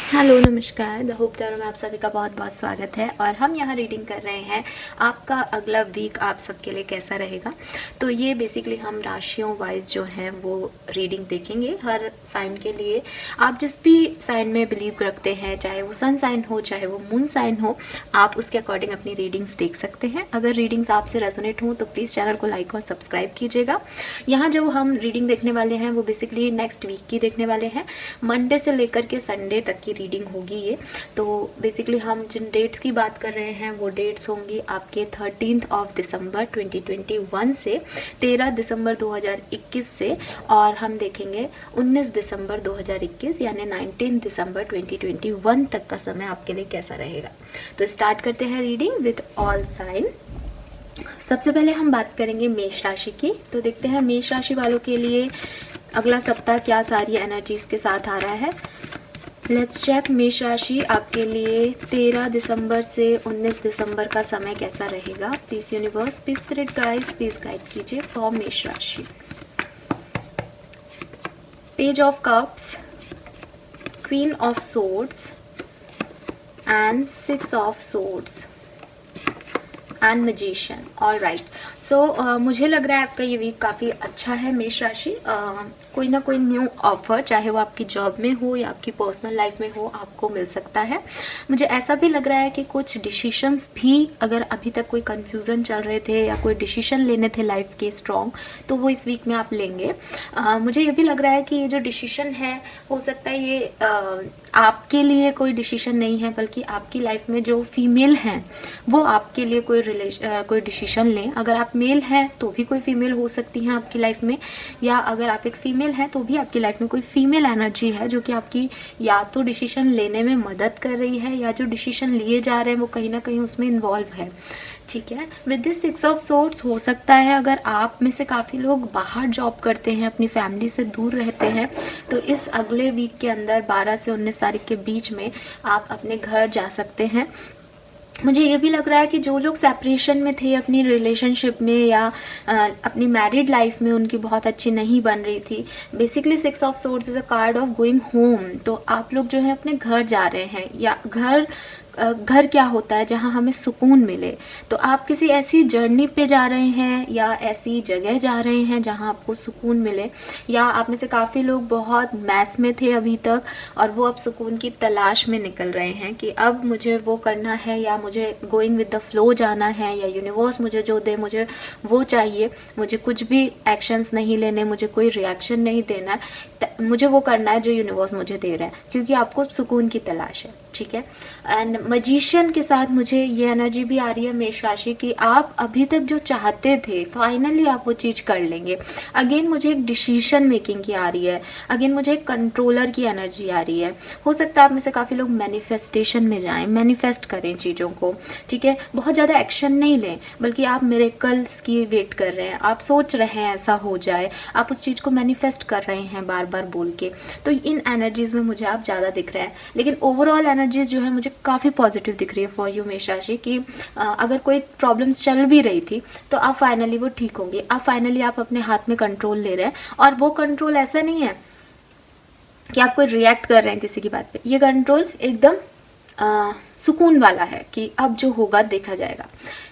Hello नमस्कार, the hope tarot में आप सभी का बहुत बहुत स्वागत है। और हम यहाँ रीडिंग कर रहे हैं आपका अगला वीक आप सबके लिए कैसा रहेगा। तो ये बेसिकली हम राशियों वाइज जो है वो रीडिंग देखेंगे हर साइन के लिए। आप जिस भी साइन में बिलीव रखते हैं, चाहे वो सन साइन हो चाहे वो मून साइन हो, आप उसके अकॉर्डिंग अपनी रीडिंग्स देख सकते हैं। अगर रीडिंग्स आपसे रेजोनेट हों तो प्लीज़ चैनल को लाइक और सब्सक्राइब कीजिएगा। यहाँ जो हम रीडिंग देखने वाले हैं वो बेसिकली नेक्स्ट वीक की देखने वाले हैं। मंडे से लेकर के संडे तक की रीडिंग होगी ये। तो बेसिकली हम जिन डेट्स की बात कर रहे हैं वो डेट्स होंगी आपके 13 दिसंबर 2021 से 13 दिसंबर 2021 से, और हम देखेंगे 19 दिसंबर 2021 यानी 19 दिसंबर 2021 तक का समय आपके लिए कैसा रहेगा। तो स्टार्ट करते हैं रीडिंग विथ ऑल साइन। सबसे पहले हम बात करेंगे मेष राशि की। तो देखते हैं मेष राशि वालों के लिए अगला सप्ताह क्या सारी एनर्जीज के साथ आ रहा है। लेट्स चेक मेष राशि आपके लिए 13 दिसंबर से 19 दिसंबर का समय कैसा रहेगा। Please universe, please spirit guides, please guide कीजिए फॉर मेष राशि। Page of cups, queen of swords and 6 of swords and magician. All right, so मुझे लग रहा है आपका ये वीक काफ़ी अच्छा है मेष राशि। कोई ना कोई न्यू ऑफर, चाहे वो आपकी जॉब में हो या आपकी पर्सनल लाइफ में हो, आपको मिल सकता है। मुझे ऐसा भी लग रहा है कि कुछ डिसीशंस भी, अगर अभी तक कोई कन्फ्यूज़न चल रहे थे या कोई डिसीशन लेने थे लाइफ के स्ट्रॉन्ग, तो वो इस वीक में आप लेंगे। मुझे ये भी लग रहा है कि ये जो डिसीशन है, हो सकता है ये आपके लिए कोई डिसीशन नहीं है, बल्कि आपकी लाइफ में जो फीमेल हैं वो आपके लिए कोई डिसीजन लें। अगर आप मेल हैं तो भी कोई फीमेल हो सकती हैं आपकी लाइफ में, या अगर आप एक फीमेल हैं तो भी आपकी लाइफ में कोई फीमेल एनर्जी है जो कि आपकी या तो डिसीजन लेने में मदद कर रही है, या जो डिसीजन लिए जा रहे हैं वो कहीं ना कहीं उसमें इन्वॉल्व है। ठीक है, विद दिस 6 ऑफ सोर्ड्स हो सकता है अगर आप में से काफ़ी लोग बाहर जॉब करते हैं, अपनी फैमिली से दूर रहते हैं, तो इस अगले वीक के अंदर 12 से 19 तारीख के बीच में आप अपने घर जा सकते हैं। मुझे ये भी लग रहा है कि जो लोग सेपरेशन में थे अपनी रिलेशनशिप में, या अपनी मैरिड लाइफ में उनकी बहुत अच्छी नहीं बन रही थी, basically 6 of swords is a card of going home. तो आप लोग जो है अपने घर जा रहे हैं, या घर क्या होता है जहाँ हमें सुकून मिले। तो आप किसी ऐसी जर्नी पे जा रहे हैं या ऐसी जगह जा रहे हैं जहाँ आपको सुकून मिले, या आप में से काफ़ी लोग बहुत मैस में थे अभी तक और वो अब सुकून की तलाश में निकल रहे हैं कि अब मुझे वो करना है, या मुझे गोइंग विद द फ्लो जाना है, या यूनिवर्स मुझे जो दे मुझे वो चाहिए। मुझे कुछ भी एक्शंस नहीं लेने, मुझे कोई रिएक्शन नहीं देना है, मुझे वो करना है जो यूनिवर्स मुझे दे रहा है, क्योंकि आपको सुकून की तलाश है। ठीक है, एंड मैजिशियन के साथ मुझे ये एनर्जी भी आ रही है मेष राशि की, आप अभी तक जो चाहते थे फाइनली आप वो चीज़ कर लेंगे। अगेन मुझे एक डिसीजन मेकिंग की आ रही है, अगेन मुझे एक कंट्रोलर की एनर्जी आ रही है। हो सकता है आप में से काफ़ी लोग मैनिफेस्टेशन में जाएं, मैनिफेस्ट करें चीज़ों को। ठीक है, बहुत ज़्यादा एक्शन नहीं लें, बल्कि आप मिरेकल्स की वेट कर रहे हैं, आप सोच रहे हैं ऐसा हो जाए, आप उस चीज़ को मैनिफेस्ट कर रहे हैं बार बार बोल के। तो इन एनर्जीज़ में मुझे आप ज़्यादा दिख रहे हैं, लेकिन ओवरऑल एनर्जीज जो है मुझे काफ़ी पॉजिटिव दिख रही है फॉर यू मेष राशि की। अगर कोई प्रॉब्लम्स चल भी रही थी तो अब फाइनली वो ठीक होंगी। अब फाइनली आप अपने हाथ में कंट्रोल ले रहे हैं, और वो कंट्रोल ऐसा नहीं है कि आप कोई रिएक्ट कर रहे हैं किसी की बात पे। ये कंट्रोल एकदम सुकून वाला है कि अब जो होगा देखा जाएगा,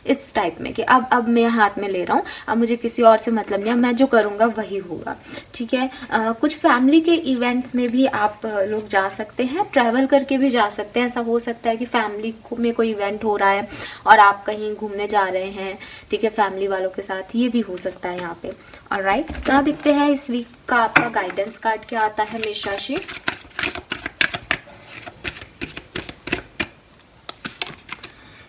इस टाइप में कि अब मैं हाथ में ले रहा हूँ, अब मुझे किसी और से मतलब नहीं है, मैं जो करूँगा वही होगा। ठीक है, कुछ फैमिली के इवेंट्स में भी आप लोग जा सकते हैं, ट्रैवल करके भी जा सकते हैं। ऐसा हो सकता है कि फैमिली में कोई इवेंट हो रहा है और आप कहीं घूमने जा रहे हैं, ठीक है, फैमिली वालों के साथ, ये भी हो सकता है यहाँ पे। ऑलराइट, now देखते हैं इस वीक का आपका गाइडेंस कार्ड क्या आता है मेष राशि।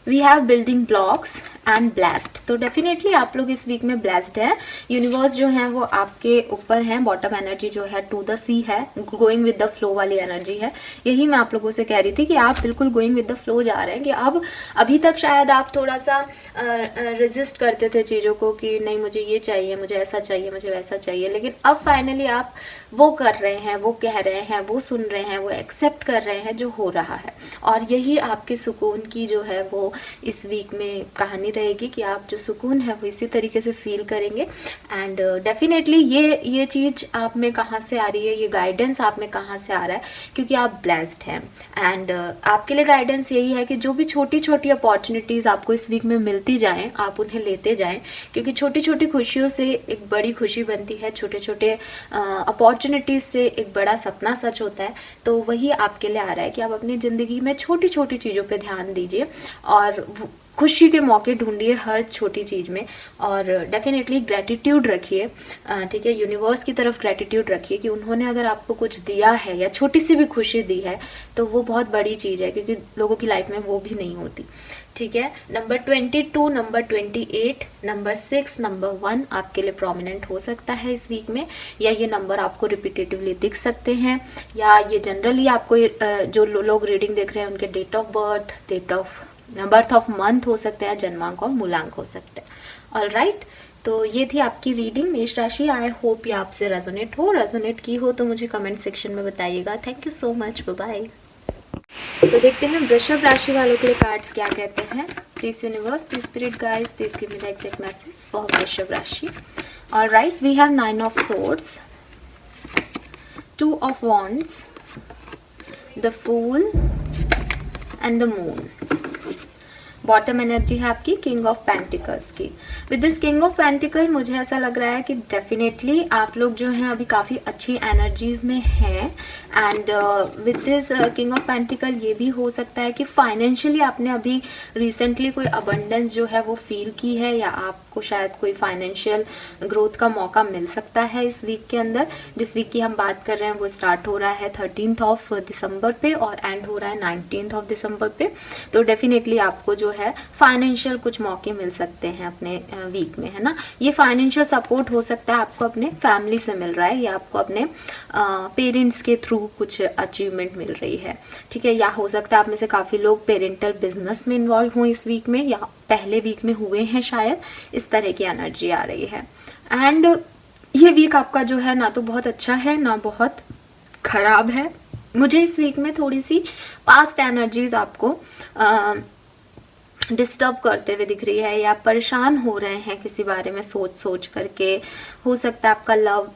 We have building blocks and blessed. तो डेफिनेटली आप लोग इस वीक में ब्लेस्ड हैं। यूनिवर्स जो है वो आपके ऊपर है, बॉटम एनर्जी जो है टू द सी है, गोइंग विद द फ्लो वाली एनर्जी है। यही मैं आप लोगों से कह रही थी कि आप बिल्कुल गोइंग विद द फ्लो जा रहे हैं, कि अब अभी तक शायद आप थोड़ा सा रेजिस्ट करते थे चीज़ों को कि नहीं मुझे ये चाहिए, मुझे ऐसा चाहिए, मुझे वैसा चाहिए, लेकिन अब फाइनली आप वो कर रहे हैं, वो कह रहे हैं, वो सुन रहे हैं, वो एक्सेप्ट कर रहे हैं जो हो रहा है। और यही आपके सुकून की जो है वो इस वीक में कहानी रहेगी कि आप जो सुकून है वो इसी तरीके से फील करेंगे। एंड डेफिनेटली ये चीज़ आप में कहाँ से आ रही है, ये गाइडेंस आप में कहाँ से आ रहा है, क्योंकि आप ब्लेस्ड हैं। एंड आपके लिए गाइडेंस यही है कि जो भी छोटी छोटी अपॉर्चुनिटीज़ आपको इस वीक में मिलती जाएं, आप उन्हें लेते जाएं, क्योंकि छोटी छोटी खुशियों से एक बड़ी खुशी बनती है, छोटे छोटे अपॉर्चुनिटीज़ से एक बड़ा सपना सच होता है। तो वही आपके लिए आ रहा है कि आप अपनी ज़िंदगी में छोटी छोटी चीज़ों पे ध्यान दीजिए और खुशी के मौके ढूंढिए हर छोटी चीज़ में। और डेफिनेटली ग्रैटिट्यूड रखिए, ठीक है, यूनिवर्स की तरफ ग्रैटिट्यूड रखिए कि उन्होंने अगर आपको कुछ दिया है या छोटी सी भी खुशी दी है तो वो बहुत बड़ी चीज़ है, क्योंकि लोगों की लाइफ में वो भी नहीं होती। ठीक है, नंबर 22, नंबर 28, नंबर 6, नंबर 1 आपके लिए प्रोमिनेंट हो सकता है इस वीक में, या ये नंबर आपको रिपीटेटिवली दिख सकते हैं, या ये जनरली आपको जो लोग रीडिंग देख रहे हैं उनके date of birth of month हो सकते हैं, जन्मांक और मूलांक हो सकते हैं। ऑल राइट, तो ये थी आपकी रीडिंग मेष राशि। आई होप ये आपसे रेजोनेट की हो तो मुझे कमेंट सेक्शन में बताइएगा। Thank you so much, bye bye. तो देखते हैं वृषभ राशि वालों के लिए कार्ड्स क्या कहते हैं। Please universe, please spirit guides, please give me the exact message for वृषभ राशि। All right, we have 9 of swords, 2 of wands, the fool and the moon. Bottom energy है आपकी किंग ऑफ पेंटिकल्स की। With this king of pentacle मुझे ऐसा लग रहा है कि डेफिनेटली आप लोग जो हैं अभी काफ़ी अच्छी एनर्जीज में हैं। And with this king of pentacle ये भी हो सकता है कि फाइनेंशियली आपने अभी रिसेंटली कोई अबंडेंस जो है वो फील की है, या आपको शायद कोई फाइनेंशियल ग्रोथ का मौका मिल सकता है इस वीक के अंदर। जिस वीक की हम बात कर रहे हैं वो स्टार्ट हो रहा है 13 ऑफ दिसंबर पे और एंड हो रहा है 19 ऑफ दिसंबर पे। तो डेफिनेटली आपको जो है फाइनेंशियल कुछ मौके मिल सकते हैं अपने वीक में, है ना। ये फाइनेंशियल सपोर्ट हो सकता है आपको अपने फैमिली से मिल रहा है, या आपको अपने पेरेंट्स के थ्रू कुछ अचीवमेंट मिल रही है, ठीक है। या हो सकता है आप में से काफ़ी लोग पेरेंटल बिजनेस में इन्वॉल्व हों इस वीक में, या पहले वीक में हुए हैं शायद। इस तरह की एनर्जी आ रही है। एंड ये वीक आपका जो है ना तो बहुत अच्छा है ना बहुत खराब है। मुझे इस वीक में थोड़ी सी पास्ट एनर्जीज आपको डिस्टर्ब करते हुए दिख रही है, या परेशान हो रहे हैं किसी बारे में सोच सोच करके। हो सकता है आपका लव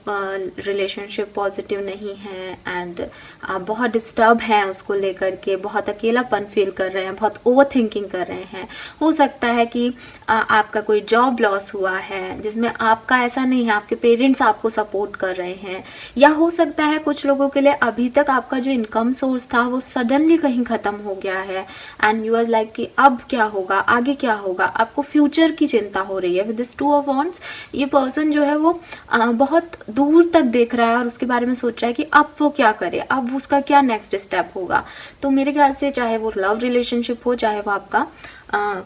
रिलेशनशिप पॉजिटिव नहीं है एंड आप बहुत डिस्टर्ब हैं उसको लेकर के, बहुत अकेलापन फील कर रहे हैं, बहुत ओवर थिंकिंग कर रहे हैं। हो सकता है कि आपका कोई जॉब लॉस हुआ है जिसमें आपका ऐसा नहीं है, आपके पेरेंट्स आपको सपोर्ट कर रहे हैं। या हो सकता है कुछ लोगों के लिए अभी तक आपका जो इनकम सोर्स था वो सडनली कहीं ख़त्म हो गया है एंड यू आर लाइक कि अब क्या होगा, आगे क्या होगा। आपको फ्यूचर की चिंता हो रही है। विद दिस 2 ऑफ वॉन्ड्स ये पर्सन जो है वो बहुत दूर तक देख रहा है और उसके बारे में सोच रहा है कि अब वो क्या करे, अब उसका क्या नेक्स्ट स्टेप होगा। तो मेरे ख्याल से चाहे वो लव रिलेशनशिप हो, चाहे वो आपका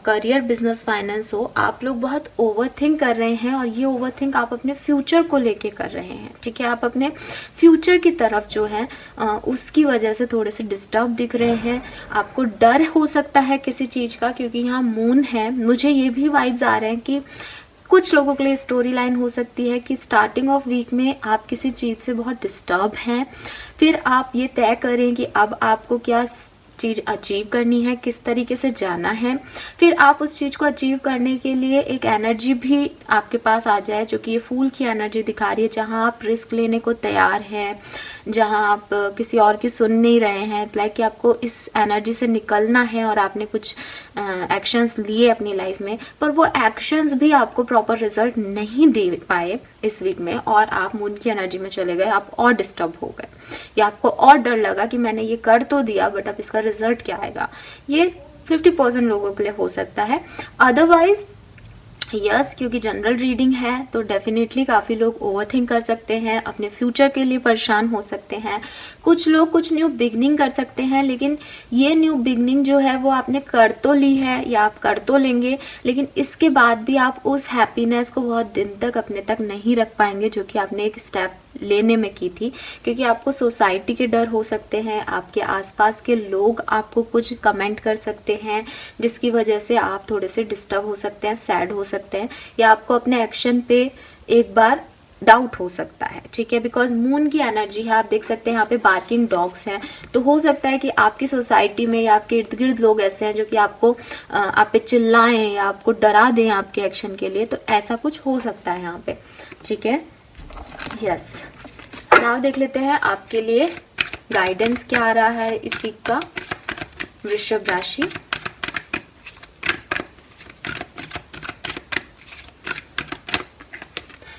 करियर बिजनेस फाइनेंस हो, आप लोग बहुत ओवर थिंक कर रहे हैं और ये ओवर थिंक आप अपने फ्यूचर को लेके कर रहे हैं, ठीक है। आप अपने फ्यूचर की तरफ जो है उसकी वजह से थोड़े से डिस्टर्ब दिख रहे हैं। आपको डर हो सकता है किसी चीज़ का, क्योंकि यहाँ मून है। मुझे ये भी वाइब्स आ रहे हैं कि कुछ लोगों के लिए स्टोरी लाइन हो सकती है कि स्टार्टिंग ऑफ वीक में आप किसी चीज़ से बहुत डिस्टर्ब हैं, फिर आप ये तय करें कि अब आपको क्या चीज़ अचीव करनी है, किस तरीके से जाना है। फिर आप उस चीज़ को अचीव करने के लिए एक एनर्जी भी आपके पास आ जाए जो कि ये फूल की एनर्जी दिखा रही है, जहाँ आप रिस्क लेने को तैयार हैं, जहाँ आप किसी और की सुन नहीं रहे हैं। लाइक कि आपको इस एनर्जी से निकलना है और आपने कुछ एक्शंस लिए अपनी लाइफ में, पर वो एक्शंस भी आपको प्रॉपर रिजल्ट नहीं दे पाए इस वीक में और आप मून की एनर्जी में चले गए, आप और डिस्टर्ब हो गए, या आपको और डर लगा कि मैंने ये कर तो दिया बट अब इसका रिजल्ट क्या आएगा। ये 50% लोगों के लिए हो सकता है। अदरवाइज यस, क्योंकि जनरल रीडिंग है तो डेफिनेटली काफ़ी लोग ओवरथिंक कर सकते हैं, अपने फ्यूचर के लिए परेशान हो सकते हैं। कुछ लोग कुछ न्यू बिगनिंग कर सकते हैं, लेकिन ये न्यू बिगनिंग जो है वो आपने कर तो ली है या आप कर तो लेंगे, लेकिन इसके बाद भी आप उस हैप्पीनेस को बहुत दिन तक अपने तक नहीं रख पाएंगे जो कि आपने एक स्टेप लेने में की थी। क्योंकि आपको सोसाइटी के डर हो सकते हैं, आपके आसपास के लोग आपको कुछ कमेंट कर सकते हैं जिसकी वजह से आप थोड़े से डिस्टर्ब हो सकते हैं, सैड हो सकते हैं, या आपको अपने एक्शन पे एक बार डाउट हो सकता है, ठीक है, बिकॉज मून की एनर्जी है। आप देख सकते हैं यहाँ पे बार्किंग डॉग्स हैं, तो हो सकता है कि आपकी सोसाइटी में या आपके इर्द गिर्द लोग ऐसे हैं जो कि आपको आप पे चिल्लाएं या आपको डरा दें आपके एक्शन के लिए, तो ऐसा कुछ हो सकता है यहाँ पे, ठीक है। यस, नाउ देख लेते हैं आपके लिए गाइडेंस क्या आ रहा है इस वीक का वृषभ राशि।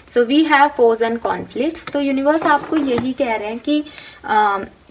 So we have cause and conflicts. तो यूनिवर्स आपको यही कह रहे हैं कि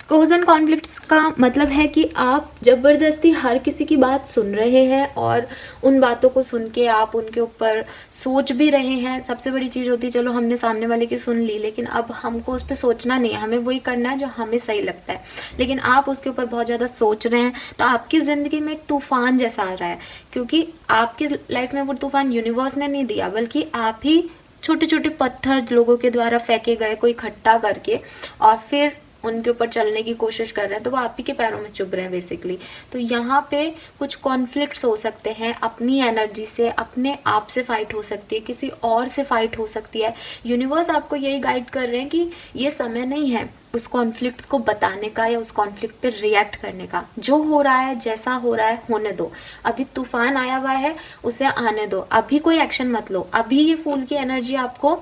कोज एंड कॉन्फ्लिक्ट्स का मतलब है कि आप ज़बरदस्ती हर किसी की बात सुन रहे हैं और उन बातों को सुन के आप उनके ऊपर सोच भी रहे हैं। सबसे बड़ी चीज़ होती है, चलो हमने सामने वाले की सुन ली, लेकिन अब हमको उस पर सोचना नहीं है, हमें वही करना है जो हमें सही लगता है, लेकिन आप उसके ऊपर बहुत ज़्यादा सोच रहे हैं, तो आपकी ज़िंदगी में एक तूफान जैसा आ रहा है, क्योंकि आपकी लाइफ में वो तूफान यूनिवर्स ने नहीं दिया, बल्कि आप ही छोटे छोटे पत्थर लोगों के द्वारा फेंके गए, कोई इकट्ठा करके और फिर उनके ऊपर चलने की कोशिश कर रहे हैं, तो वो आप ही के पैरों में चुभ रहे हैं बेसिकली। तो यहाँ पे कुछ कॉन्फ्लिक्ट्स हो सकते हैं, अपनी एनर्जी से, अपने आप से फाइट हो सकती है, किसी और से फाइट हो सकती है। यूनिवर्स आपको यही गाइड कर रहे हैं कि ये समय नहीं है उस कॉन्फ्लिक्ट्स को बताने का या उस कॉन्फ्लिक्ट पे रिएक्ट करने का। जो हो रहा है, जैसा हो रहा है, होने दो। अभी तूफान आया हुआ है, उसे आने दो, अभी कोई एक्शन मत लो। अभी ये फूल की एनर्जी आपको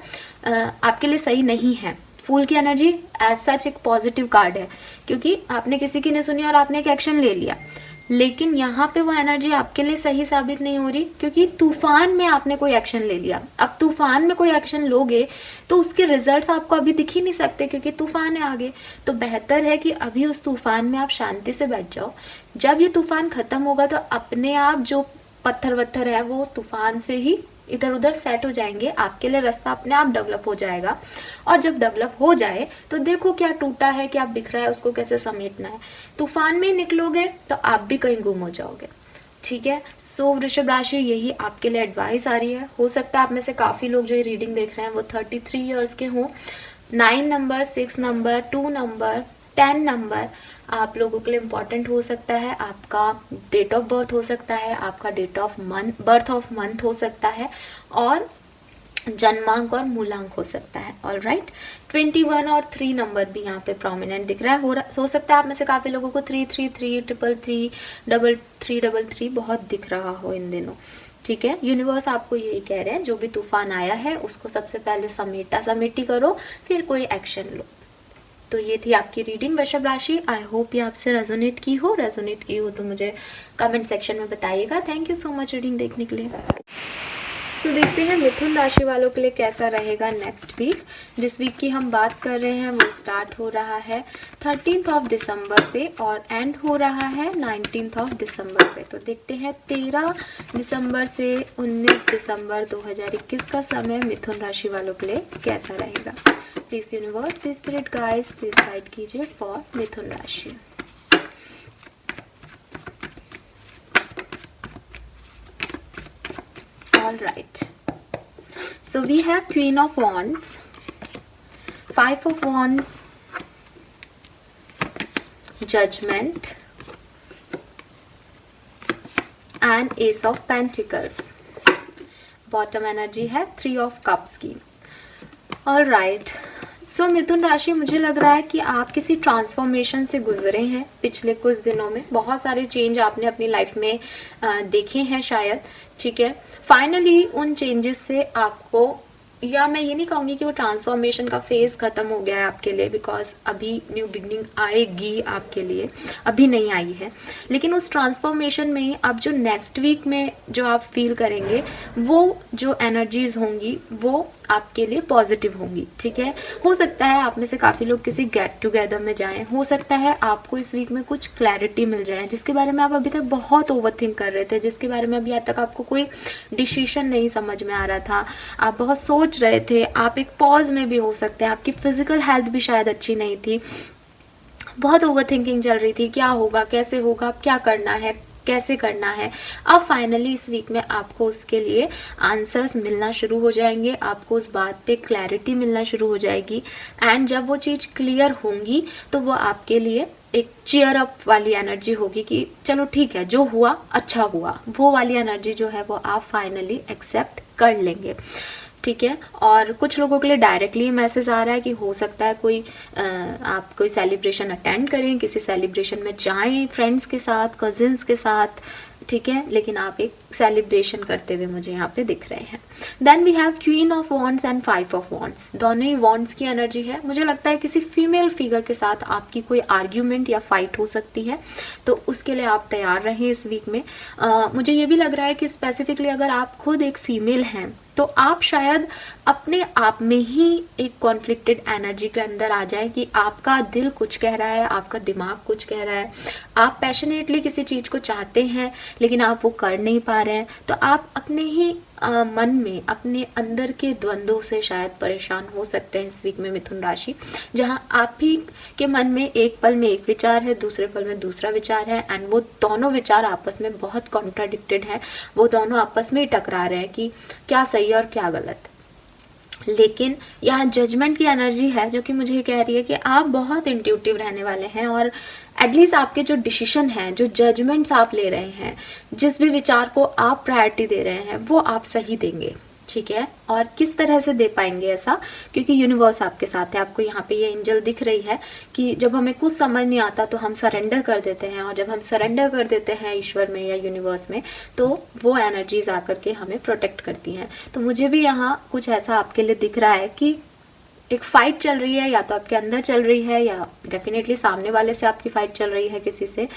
आपके लिए सही नहीं है। फूल की एनर्जी एज सच एक पॉजिटिव कार्ड है, क्योंकि आपने किसी की नहीं सुनी और आपने एक एक्शन ले लिया, लेकिन यहाँ पे वो एनर्जी आपके लिए सही साबित नहीं हो रही, क्योंकि तूफान में आपने कोई एक्शन ले लिया। अब तूफान में कोई एक्शन लोगे तो उसके रिजल्ट्स आपको अभी दिख ही नहीं सकते, क्योंकि तूफान है आगे। तो बेहतर है कि अभी उस तूफान में आप शांति से बैठ जाओ। जब ये तूफान खत्म होगा तो अपने आप जो पत्थर वत्थर है वो तूफान से ही इधर उधर सेट हो जाएंगे, आपके लिए रास्ता अपने आप डेवलप हो जाएगा। और जब डेवलप हो जाए तो देखो क्या टूटा है, क्या बिखरा है, उसको कैसे समेटना है। तूफान में निकलोगे तो आप भी कहीं गुम हो जाओगे, ठीक है। सो वृषभ राशि, यही आपके लिए एडवाइस आ रही है। हो सकता है आप में से काफ़ी लोग जो ये रीडिंग देख रहे हैं वो 33 ईयर्स के हों। 9 नंबर, 6 नंबर, 2 नंबर, 10 नंबर आप लोगों के लिए इम्पॉर्टेंट हो सकता है। आपका डेट ऑफ बर्थ हो सकता है, आपका date of month, birth of month हो सकता है, और जन्मांक और मूलांक हो सकता है। ऑल राइट, 21 और 3 नंबर भी यहाँ पे प्रोमिनेंट दिख रहा है। हो सकता है आप में से काफ़ी लोगों को 333, 333, 333 बहुत दिख रहा हो इन दिनों, ठीक है। यूनिवर्स आपको यही कह रहे हैं, जो भी तूफान आया है उसको सबसे पहले समेटी करो, फिर कोई एक्शन लो। तो ये थी आपकी रीडिंग वृषभ राशि। आई होप ये आपसे रेजोनेट की हो तो मुझे कमेंट सेक्शन में बताइएगा। Thank you so much reading देखने के लिए। सो देखते हैं मिथुन राशि वालों के लिए कैसा रहेगा नेक्स्ट वीक। जिस वीक की हम बात कर रहे हैं वो स्टार्ट हो रहा है 13 दिसंबर पे और एंड हो रहा है 19 दिसंबर पे। तो देखते हैं 13 दिसंबर से 19 दिसंबर 2021 का समय मिथुन राशि वालों के लिए कैसा रहेगा। Please universe, please spirit guides, please guide कीजिए फॉर मिथुन राशि। All right, so we have Queen of Wands, 5 of Wands, Judgment and Ace of Pentacles. Bottom energy है 3 of Cups की। All right, सो मिथुन राशि, मुझे लग रहा है कि आप किसी ट्रांसफॉर्मेशन से गुजरे हैं पिछले कुछ दिनों में। बहुत सारे चेंज आपने अपनी लाइफ में देखे हैं शायद, ठीक है। फाइनली उन चेंजेस से आपको, या मैं ये नहीं कहूँगी कि वो ट्रांसफॉर्मेशन का फेज़ ख़त्म हो गया है आपके लिए, बिकॉज अभी न्यू बिगनिंग आएगी आपके लिए, अभी नहीं आई है। लेकिन उस ट्रांसफॉर्मेशन में अब जो नेक्स्ट वीक में जो आप फील करेंगे, वो जो एनर्जीज होंगी वो आपके लिए पॉजिटिव होंगी, ठीक है। हो सकता है आप में से काफ़ी लोग किसी गेट टुगेदर में जाएं, हो सकता है आपको इस वीक में कुछ क्लैरिटी मिल जाए जिसके बारे में आप अभी तक बहुत ओवरथिंक कर रहे थे, जिसके बारे में अभी आज तक आपको कोई डिसीजन नहीं समझ में आ रहा था, आप बहुत सोच रहे थे, आप एक पॉज में भी हो सकते हैं, आपकी फिजिकल हेल्थ भी शायद अच्छी नहीं थी, बहुत ओवरथिंकिंग चल रही थी, क्या होगा, कैसे होगा, अब क्या करना है, कैसे करना है। अब फाइनली इस वीक में आपको उसके लिए आंसर्स मिलना शुरू हो जाएंगे, आपको उस बात पे क्लैरिटी मिलना शुरू हो जाएगी। एंड जब वो चीज़ क्लियर होंगी तो वो आपके लिए एक चीयर अप वाली एनर्जी होगी कि चलो ठीक है, जो हुआ अच्छा हुआ, वो वाली एनर्जी जो है वो आप फाइनली एक्सेप्ट कर लेंगे। ठीक है। और कुछ लोगों के लिए डायरेक्टली मैसेज आ रहा है कि हो सकता है कोई आप कोई सेलिब्रेशन अटेंड करें, किसी सेलिब्रेशन में जाएं फ्रेंड्स के साथ, कजिन्स के साथ, ठीक है, लेकिन आप एक सेलिब्रेशन करते हुए मुझे यहाँ पे दिख रहे हैं। Then we have queen of wands and five of wands, दोनों ही वॉन्ड्स की एनर्जी है। मुझे लगता है किसी फीमेल फिगर के साथ आपकी कोई आर्ग्यूमेंट या फाइट हो सकती है, तो उसके लिए आप तैयार रहें इस वीक में। मुझे ये भी लग रहा है कि स्पेसिफिकली अगर आप खुद एक फीमेल हैं तो आप शायद अपने आप में ही एक कॉन्फ्लिक्टेड एनर्जी के अंदर आ जाए कि आपका दिल कुछ कह रहा है, आपका दिमाग कुछ कह रहा है, आप पैशनेटली किसी चीज़ को चाहते हैं लेकिन आप वो कर नहीं पा रहे हैं, तो आप अपने ही मन में अपने अंदर के द्वंद्वों से शायद परेशान हो सकते हैं इस वीक में मिथुन राशि, जहां आप ही के मन में एक पल में एक विचार है, दूसरे पल में दूसरा विचार है, एंड वो दोनों विचार आपस में बहुत कॉन्ट्राडिक्टेड है, वो दोनों आपस में ही टकरा रहे हैं कि क्या सही है और क्या गलत। लेकिन यहाँ जजमेंट की एनर्जी है जो कि मुझे कह रही है कि आप बहुत इंट्यूटिव रहने वाले हैं, और एटलीस्ट आपके जो डिसीजन हैं, जो जजमेंट्स आप ले रहे हैं, जिस भी विचार को आप प्रायोरिटी दे रहे हैं, वो आप सही देंगे, ठीक है। और किस तरह से दे पाएंगे ऐसा, क्योंकि यूनिवर्स आपके साथ है। आपको यहाँ पे ये एंजल दिख रही है कि जब हमें कुछ समझ नहीं आता तो हम सरेंडर कर देते हैं, और जब हम सरेंडर कर देते हैं ईश्वर में या यूनिवर्स में, तो वो एनर्जीज आकर के हमें प्रोटेक्ट करती हैं। तो मुझे भी यहाँ कुछ ऐसा आपके लिए दिख रहा है कि एक फाइट चल रही है, या तो आपके अंदर चल रही है या डेफिनेटली सामने वाले से आपकी फाइट चल रही है किसी से,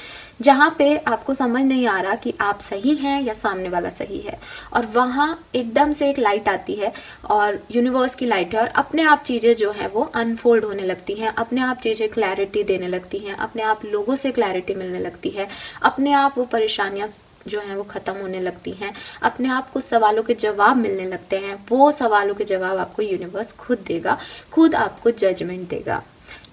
जहाँ पे आपको समझ नहीं आ रहा कि आप सही हैं या सामने वाला सही है। और वहाँ एकदम से एक लाइट आती है, और यूनिवर्स की लाइट है, और अपने आप चीज़ें जो हैं वो अनफोल्ड होने लगती हैं, अपने आप चीज़ें क्लैरिटी देने लगती हैं, अपने आप लोगों से क्लैरिटी मिलने लगती है, अपने आप वो परेशानियाँ जो हैं वो ख़त्म होने लगती हैं, अपने आप को सवालों के जवाब मिलने लगते हैं। वो सवालों के जवाब आपको यूनिवर्स खुद देगा, खुद आपको जजमेंट देगा।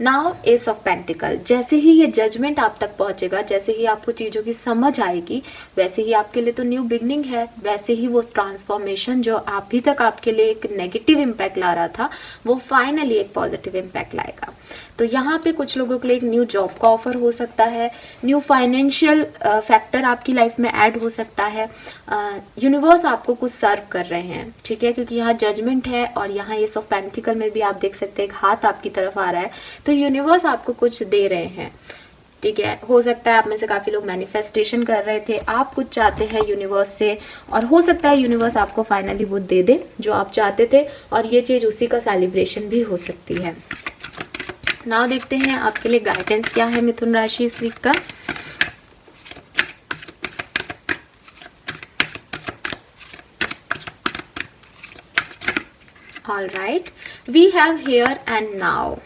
नाउ एस ऑफ पेंटिकल, जैसे ही ये जजमेंट आप तक पहुंचेगा, जैसे ही आपको चीज़ों की समझ आएगी, वैसे ही आपके लिए तो न्यू बिगनिंग है, वैसे ही वो ट्रांसफॉर्मेशन जो अभी तक आपके लिए एक नेगेटिव इम्पैक्ट ला रहा था, वो फाइनली एक पॉजिटिव इम्पैक्ट लाएगा। तो यहाँ पे कुछ लोगों के लिए एक न्यू जॉब का ऑफर हो सकता है, न्यू फाइनेंशियल फैक्टर आपकी लाइफ में ऐड हो सकता है, यूनिवर्स आपको कुछ सर्व कर रहे हैं, ठीक है, क्योंकि यहाँ जजमेंट है, और यहाँ एस ऑफ पेंटिकल में भी आप देख सकते हैं एक हाथ आपकी तरफ आ रहा है, तो यूनिवर्स आपको कुछ दे रहे हैं, ठीक है। हो सकता है आप में से काफ़ी लोग मैनिफेस्टेशन कर रहे थे, आप कुछ चाहते हैं यूनिवर्स से, और हो सकता है यूनिवर्स आपको फाइनली वो दे दे जो आप चाहते थे, और ये चीज़ उसी का सेलिब्रेशन भी हो सकती है। नाउ देखते हैं आपके लिए गाइडेंस क्या है मिथुन राशि इस वीक का। All right, we have here and now.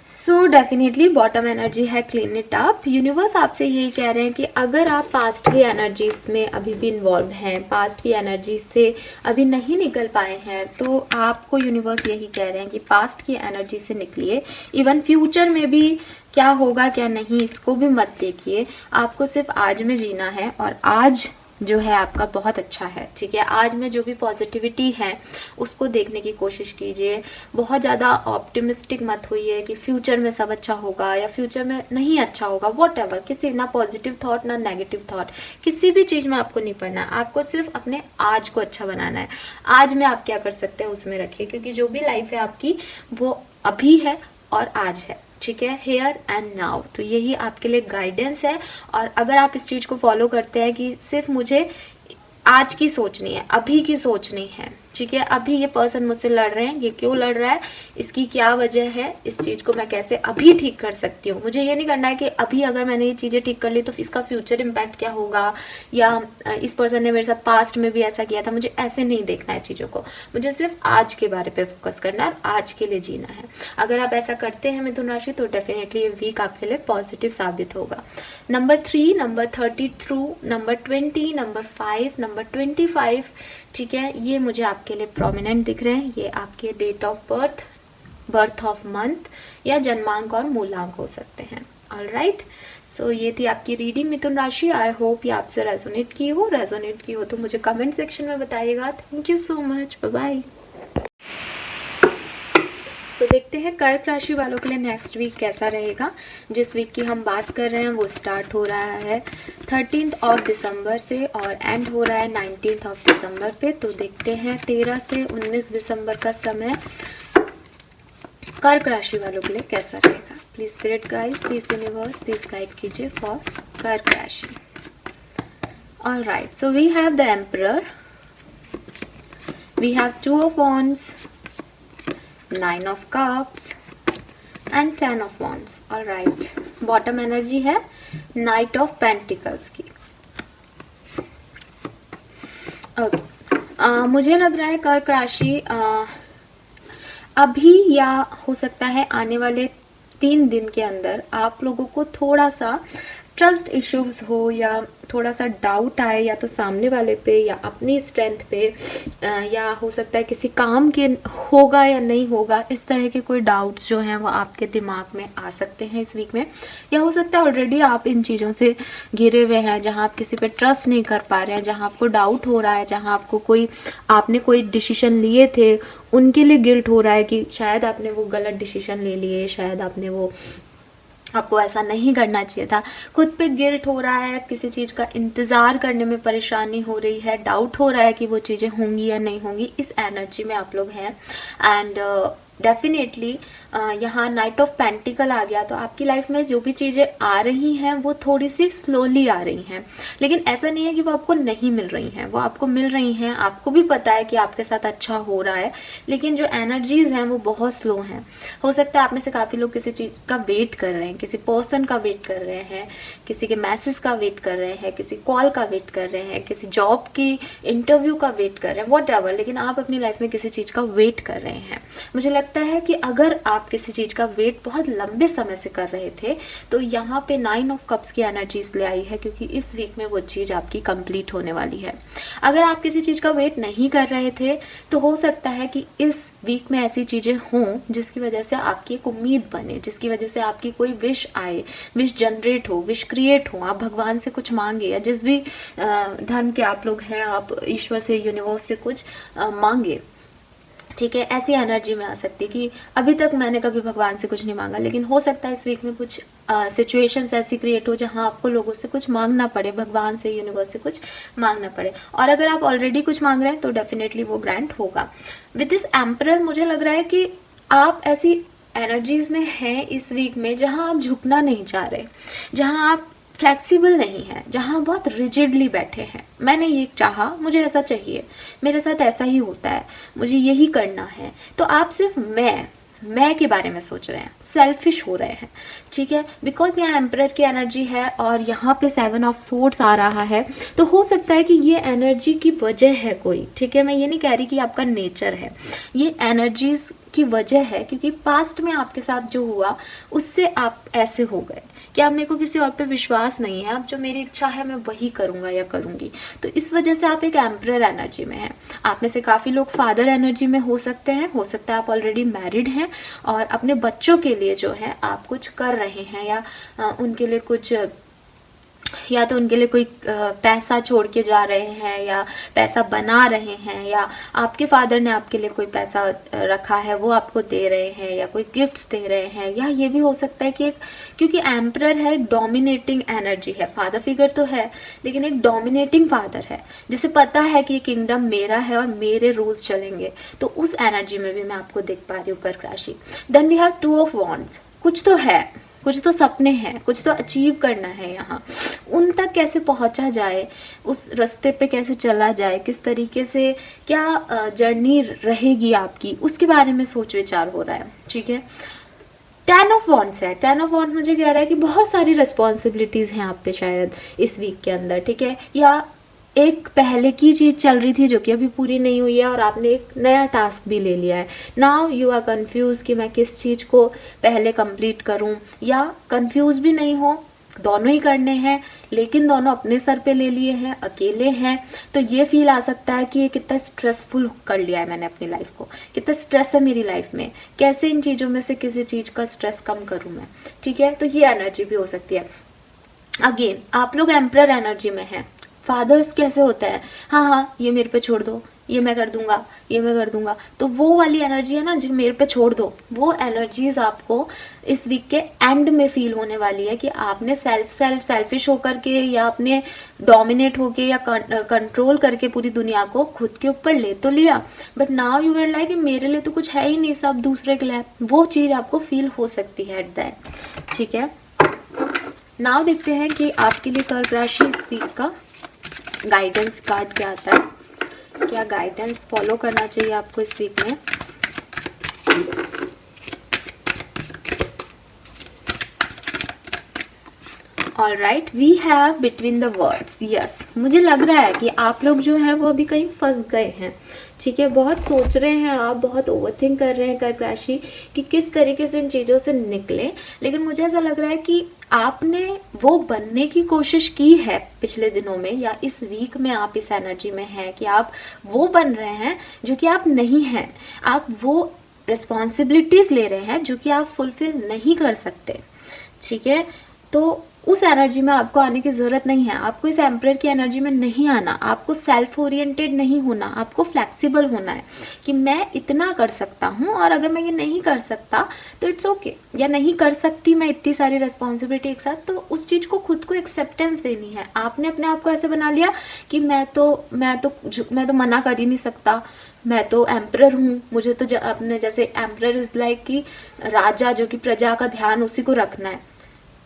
So definitely bottom energy है क्लीन इट अप। यूनिवर्स आपसे यही कह रहे हैं कि अगर आप पास्ट की एनर्जीज में अभी भी इन्वॉल्व हैं, पास्ट की एनर्जीज से अभी नहीं निकल पाए हैं, तो आपको यूनिवर्स यही कह रहे हैं कि पास्ट की एनर्जी से निकलिए। इवन फ्यूचर में भी क्या होगा क्या नहीं इसको भी मत देखिए, आपको सिर्फ आज में जीना है, और आज जो है आपका बहुत अच्छा है, ठीक है। आज में जो भी पॉजिटिविटी है उसको देखने की कोशिश कीजिए। बहुत ज़्यादा ऑप्टिमिस्टिक मत होइए कि फ्यूचर में सब अच्छा होगा या फ्यूचर में नहीं अच्छा होगा, वॉटएवर, किसी ना पॉजिटिव थॉट ना नेगेटिव थॉट, किसी भी चीज़ में आपको नहीं पढ़ना है। आपको सिर्फ अपने आज को अच्छा बनाना है। आज में आप क्या कर सकते हैं उसमें रखिए, क्योंकि जो भी लाइफ है आपकी वो अभी है और आज है, ठीक है, हेयर एंड नाउ। तो यही आपके लिए गाइडेंस है, और अगर आप इस चीज़ को फॉलो करते हैं कि सिर्फ मुझे आज की सोचनी है, अभी की सोचनी है, ठीक है, अभी ये पर्सन मुझसे लड़ रहे हैं, ये क्यों लड़ रहा है, इसकी क्या वजह है, इस चीज़ को मैं कैसे अभी ठीक कर सकती हूँ। मुझे ये नहीं करना है कि अभी अगर मैंने ये चीज़ें ठीक कर ली तो इसका फ्यूचर इम्पैक्ट क्या होगा, या इस पर्सन ने मेरे साथ पास्ट में भी ऐसा किया था। मुझे ऐसे नहीं देखना है चीज़ों को, मुझे सिर्फ आज के बारे पे फोकस करना है, आज के लिए जीना है। अगर आप ऐसा करते हैं मिथुन राशि तो डेफिनेटली ये वीक आपके लिए पॉजिटिव साबित होगा। Number 3, number 32, number 20, number 5, number 25, ठीक है, ये मुझे आपके लिए प्रोमिनेंट दिख रहे हैं। ये आपके date of birth, birth of month या जन्मांक और मूलांक हो सकते हैं। ऑल राइट, सो ये थी आपकी रीडिंग मिथुन राशि। आई होप ये आपसे रेजोनेट की हो तो मुझे कमेंट सेक्शन में बताइएगा। Thank you so much, bye bye. So देखते हैं कर्क राशि वालों के लिए नेक्स्ट वीक कैसा रहेगा। जिस वीक की हम बात कर रहे हैं वो स्टार्ट हो रहा है 13 दिसंबर से और एंड हो रहा है 19 दिसंबर पे। तो देखते हैं 13 से 19 दिसंबर का समय कर्क राशि वालों के लिए कैसा रहेगा। Please spirit guides, please universe, please guide कीजिए फॉर कर्क राशि। Alright, so we have the emperor, we have 2 of wands, 9 of cups and 10 of wands. Alright, bottom energy है Knight of Pentacles की। Okay. मुझे लग रहा है कर्क राशि अभी या हो सकता है आने वाले 3 दिन के अंदर आप लोगों को थोड़ा सा ट्रस्ट इश्यूज हो या थोड़ा सा डाउट आए, या तो सामने वाले पे या अपनी स्ट्रेंथ पे, या हो सकता है किसी काम के होगा या नहीं होगा, इस तरह के कोई डाउट्स जो हैं वो आपके दिमाग में आ सकते हैं इस वीक में। या हो सकता है ऑलरेडी आप इन चीज़ों से घिरे हुए हैं, जहां आप किसी पे ट्रस्ट नहीं कर पा रहे हैं, जहां आपको डाउट हो रहा है, जहां आपको आपने कोई डिसीजन लिए थे उनके लिए गिल्ट हो रहा है कि शायद आपने वो गलत डिसीजन ले लिए, शायद आपको ऐसा नहीं करना चाहिए था। खुद पे गिल्ट हो रहा है, किसी चीज़ का इंतज़ार करने में परेशानी हो रही है, डाउट हो रहा है कि वो चीज़ें होंगी या नहीं होंगी, इस एनर्जी में आप लोग हैं। एंड डेफिनेटली यहाँ नाइट ऑफ पेंटिकल आ गया, तो आपकी लाइफ में जो भी चीज़ें आ रही हैं वो थोड़ी सी स्लोली आ रही हैं, लेकिन ऐसा नहीं है कि वो आपको नहीं मिल रही हैं, वो आपको मिल रही हैं। आपको भी पता है कि आपके साथ अच्छा हो रहा है, लेकिन जो एनर्जीज हैं वो बहुत स्लो हैं। हो सकता है आप में से काफ़ी लोग किसी चीज़ का वेट कर रहे हैं, किसी पर्सन का वेट कर रहे हैं, किसी के मैसेज का वेट कर रहे हैं, किसी कॉल का वेट कर रहे हैं, किसी जॉब की इंटरव्यू का वेट कर रहे हैं, वॉट एवर, लेकिन आप अपनी लाइफ में किसी चीज़ का वेट कर रहे हैं। मुझे लगता है कि अगर आप किसी चीज़ का वेट बहुत लंबे समय से कर रहे थे तो यहाँ पे 9 ऑफ कप्स की एनर्जी इसलिए आई है क्योंकि इस वीक में वो चीज़ आपकी कंप्लीट होने वाली है। अगर आप किसी चीज़ का वेट नहीं कर रहे थे तो हो सकता है कि इस वीक में ऐसी चीज़ें हों जिसकी वजह से आपकी एक उम्मीद बने, जिसकी वजह से आपकी कोई विश आए, विश जनरेट हो, विश क्रिएट हो, आप भगवान से कुछ मांगे, या जिस भी धर्म के आप लोग हैं आप ईश्वर से, यूनिवर्स से कुछ मांगे। ठीक है, ऐसी एनर्जी में आ सकती है कि अभी तक मैंने कभी भगवान से कुछ नहीं मांगा, लेकिन हो सकता है इस वीक में कुछ सिचुएशंस ऐसी क्रिएट हो जहां आपको लोगों से कुछ मांगना पड़े, भगवान से, यूनिवर्स से कुछ मांगना पड़े। और अगर आप ऑलरेडी कुछ मांग रहे हैं तो डेफिनेटली वो ग्रांट होगा। विद दिस एम्परर मुझे लग रहा है कि आप ऐसी एनर्जीज में हैं इस वीक में जहां आप झुकना नहीं चाह रहे, जहां आप फ्लेक्सिबल नहीं है, जहाँ बहुत रिजिडली बैठे हैं। मैंने ये चाहा, मुझे ऐसा चाहिए, मेरे साथ ऐसा ही होता है, मुझे यही करना है। तो आप सिर्फ मैं के बारे में सोच रहे हैं, सेल्फिश हो रहे हैं। ठीक है, बिकॉज यहाँ एम्परर की एनर्जी है और यहाँ पे 7 ऑफ सोर्ड्स आ रहा है, तो हो सकता है कि ये एनर्जी की वजह है कोई। ठीक है, मैं ये नहीं कह रही कि आपका नेचर है, ये एनर्जीज की वजह है क्योंकि पास्ट में आपके साथ जो हुआ उससे आप ऐसे हो गए कि अब मेरे को किसी और पे विश्वास नहीं है, अब जो मेरी इच्छा है मैं वही करूँगा या करूँगी। तो इस वजह से आप एक एम्परर एनर्जी में हैं। आप में से काफ़ी लोग फादर एनर्जी में हो सकते हैं, हो सकता है आप ऑलरेडी मैरिड हैं और अपने बच्चों के लिए जो है आप कुछ कर रहे हैं, या उनके लिए कुछ, या तो उनके लिए कोई पैसा छोड़ के जा रहे हैं, या पैसा बना रहे हैं, या आपके फादर ने आपके लिए कोई पैसा रखा है वो आपको दे रहे हैं, या कोई गिफ्ट्स दे रहे हैं। या ये भी हो सकता है कि क्योंकि एम्परर है, एक डोमिनेटिंग एनर्जी है, फादर फिगर तो है लेकिन एक डोमिनेटिंग फादर है जिसे पता है कि ये किंगडम मेरा है और मेरे रूल्स चलेंगे। तो उस एनर्जी में भी मैं आपको देख पा रही हूँ कर्क राशि। Then we have 2 of wands, कुछ तो है, कुछ तो सपने हैं, कुछ तो अचीव करना है यहाँ, उन तक कैसे पहुँचा जाए, उस रास्ते पे कैसे चला जाए, किस तरीके से, क्या जर्नी रहेगी आपकी, उसके बारे में सोच विचार हो रहा है। ठीक है, 10 ऑफ वॉन्ड्स है। 10 ऑफ वॉन्ड मुझे कह रहा है कि बहुत सारी रिस्पॉन्सिबिलिटीज़ हैं आप पे शायद इस वीक के अंदर। ठीक है, या एक पहले की चीज़ चल रही थी जो कि अभी पूरी नहीं हुई है और आपने एक नया टास्क भी ले लिया है। नाउ यू आर कंफ्यूज कि मैं किस चीज़ को पहले कंप्लीट करूं, या कंफ्यूज भी नहीं हो, दोनों ही करने हैं लेकिन दोनों अपने सर पे ले लिए हैं, अकेले हैं। तो ये फील आ सकता है कि ये कितना स्ट्रेसफुल कर लिया है मैंने अपनी लाइफ को, कितना स्ट्रेस है मेरी लाइफ में, कैसे इन चीज़ों में से किसी चीज़ का स्ट्रेस कम करूँ मैं। ठीक है, तो ये एनर्जी भी हो सकती है। अगेन आप लोग एम्परर एनर्जी में हैं। फादर्स कैसे होता है, हाँ हाँ ये मेरे पे छोड़ दो, ये मैं कर दूंगा, ये मैं कर दूंगा, तो वो वाली एनर्जी है ना जो मेरे पे छोड़ दो, वो एनर्जीज आपको इस वीक के एंड में फील होने वाली है कि आपने सेल्फिश होकर के या अपने डोमिनेट होके या कंट्रोल करके पूरी दुनिया को खुद के ऊपर ले तो लिया, but now you are like मेरे लिए तो कुछ है ही नहीं, सब दूसरे के लिए। वो चीज़ आपको फील हो सकती है एट दैट, ठीक है। नाउ देखते हैं कि आपके लिए कर्क राशि इस वीक का गाइडेंस कार्ड क्या आता है, क्या गाइडेंस फॉलो करना चाहिए आपको इस वीक में। All right, we have between the words. Yes, मुझे लग रहा है कि आप लोग जो है वो अभी कहीं फंस गए हैं, ठीक है। बहुत सोच रहे हैं आप, बहुत ओवरथिंक कर रहे हैं कर्क राशि कि किस तरीके से इन चीज़ों से निकले, लेकिन मुझे ऐसा लग रहा है कि आपने वो बनने की कोशिश की है पिछले दिनों में, या इस वीक में आप इस एनर्जी में हैं कि आप वो बन रहे हैं जो कि आप नहीं हैं। आप वो रिस्पॉन्सिबिलिटीज़ ले रहे हैं जो कि आप फुलफिल नहीं कर सकते, ठीक है। तो उस एनर्जी में आपको आने की ज़रूरत नहीं है, आपको इस एम्परर की एनर्जी में नहीं आना, आपको सेल्फ ओरिएंटेड नहीं होना, आपको फ्लेक्सिबल होना है कि मैं इतना कर सकता हूँ और अगर मैं ये नहीं कर सकता तो इट्स ओके, या नहीं कर सकती मैं इतनी सारी रिस्पॉन्सिबिलिटी एक साथ, तो उस चीज़ को खुद को एक्सेप्टेंस देनी है। आपने अपने आप को ऐसे बना लिया कि मैं तो मना कर ही नहीं सकता, मैं तो एम्परर हूँ, मुझे तो अपने जैसे एम्परर इज़ लाइक कि राजा जो कि प्रजा का ध्यान उसी को रखना है,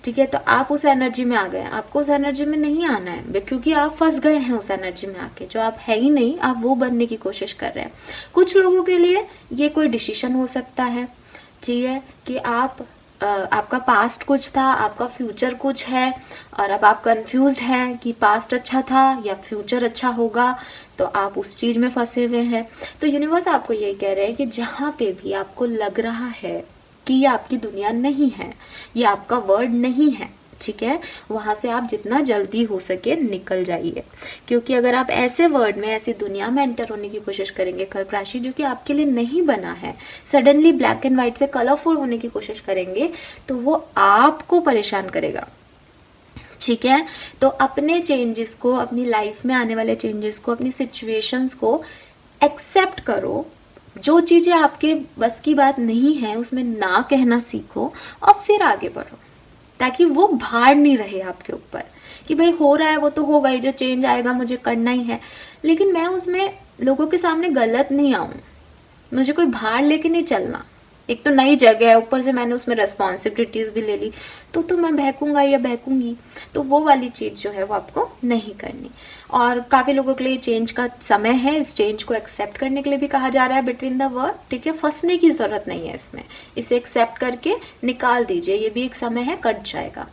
ठीक है। तो आप उस एनर्जी में आ गए, आपको उस एनर्जी में नहीं आना है क्योंकि आप फंस गए हैं उस एनर्जी में आके, जो आप है ही नहीं, आप वो बनने की कोशिश कर रहे हैं। कुछ लोगों के लिए ये कोई डिसीजन हो सकता है, ठीक है, कि आपका पास्ट कुछ था, आपका फ्यूचर कुछ है, और अब आप कंफ्यूज्ड हैं कि पास्ट अच्छा था या फ्यूचर अच्छा होगा, तो आप उस चीज़ में फंसे हुए हैं। तो यूनिवर्स आपको यही कह रहे हैं कि जहाँ पे भी आपको लग रहा है कि ये आपकी दुनिया नहीं है, ये आपका वर्ड नहीं है, ठीक है, वहाँ से आप जितना जल्दी हो सके निकल जाइए, क्योंकि अगर आप ऐसे वर्ड में, ऐसी दुनिया में एंटर होने की कोशिश करेंगे कर्क राशि जो कि आपके लिए नहीं बना है, सडनली ब्लैक एंड वाइट से कलरफुल होने की कोशिश करेंगे, तो वो आपको परेशान करेगा, ठीक है। तो अपने चेंजेस को, अपनी लाइफ में आने वाले चेंजेस को, अपनी सिचुएशंस को एक्सेप्ट करो। जो चीज़ें आपके बस की बात नहीं है उसमें ना कहना सीखो और फिर आगे बढ़ो, ताकि वो भार नहीं रहे आपके ऊपर कि भाई हो रहा है वो तो होगा ही, जो चेंज आएगा मुझे करना ही है, लेकिन मैं उसमें लोगों के सामने गलत नहीं आऊँ, मुझे कोई भार लेके नहीं चलना। एक तो नई जगह है, ऊपर से मैंने उसमें रिस्पॉन्सिबिलिटीज़ भी ले ली, तो मैं बहकूंगा या बहकूंगी, तो वो वाली चीज़ जो है वो आपको नहीं करनी। और काफ़ी लोगों के लिए चेंज का समय है, इस चेंज को एक्सेप्ट करने के लिए भी कहा जा रहा है बिटवीन द वर्ड, ठीक है। फंसने की ज़रूरत नहीं है इसमें, इसे एक्सेप्ट करके निकाल दीजिए, ये भी एक समय है, कट जाएगा।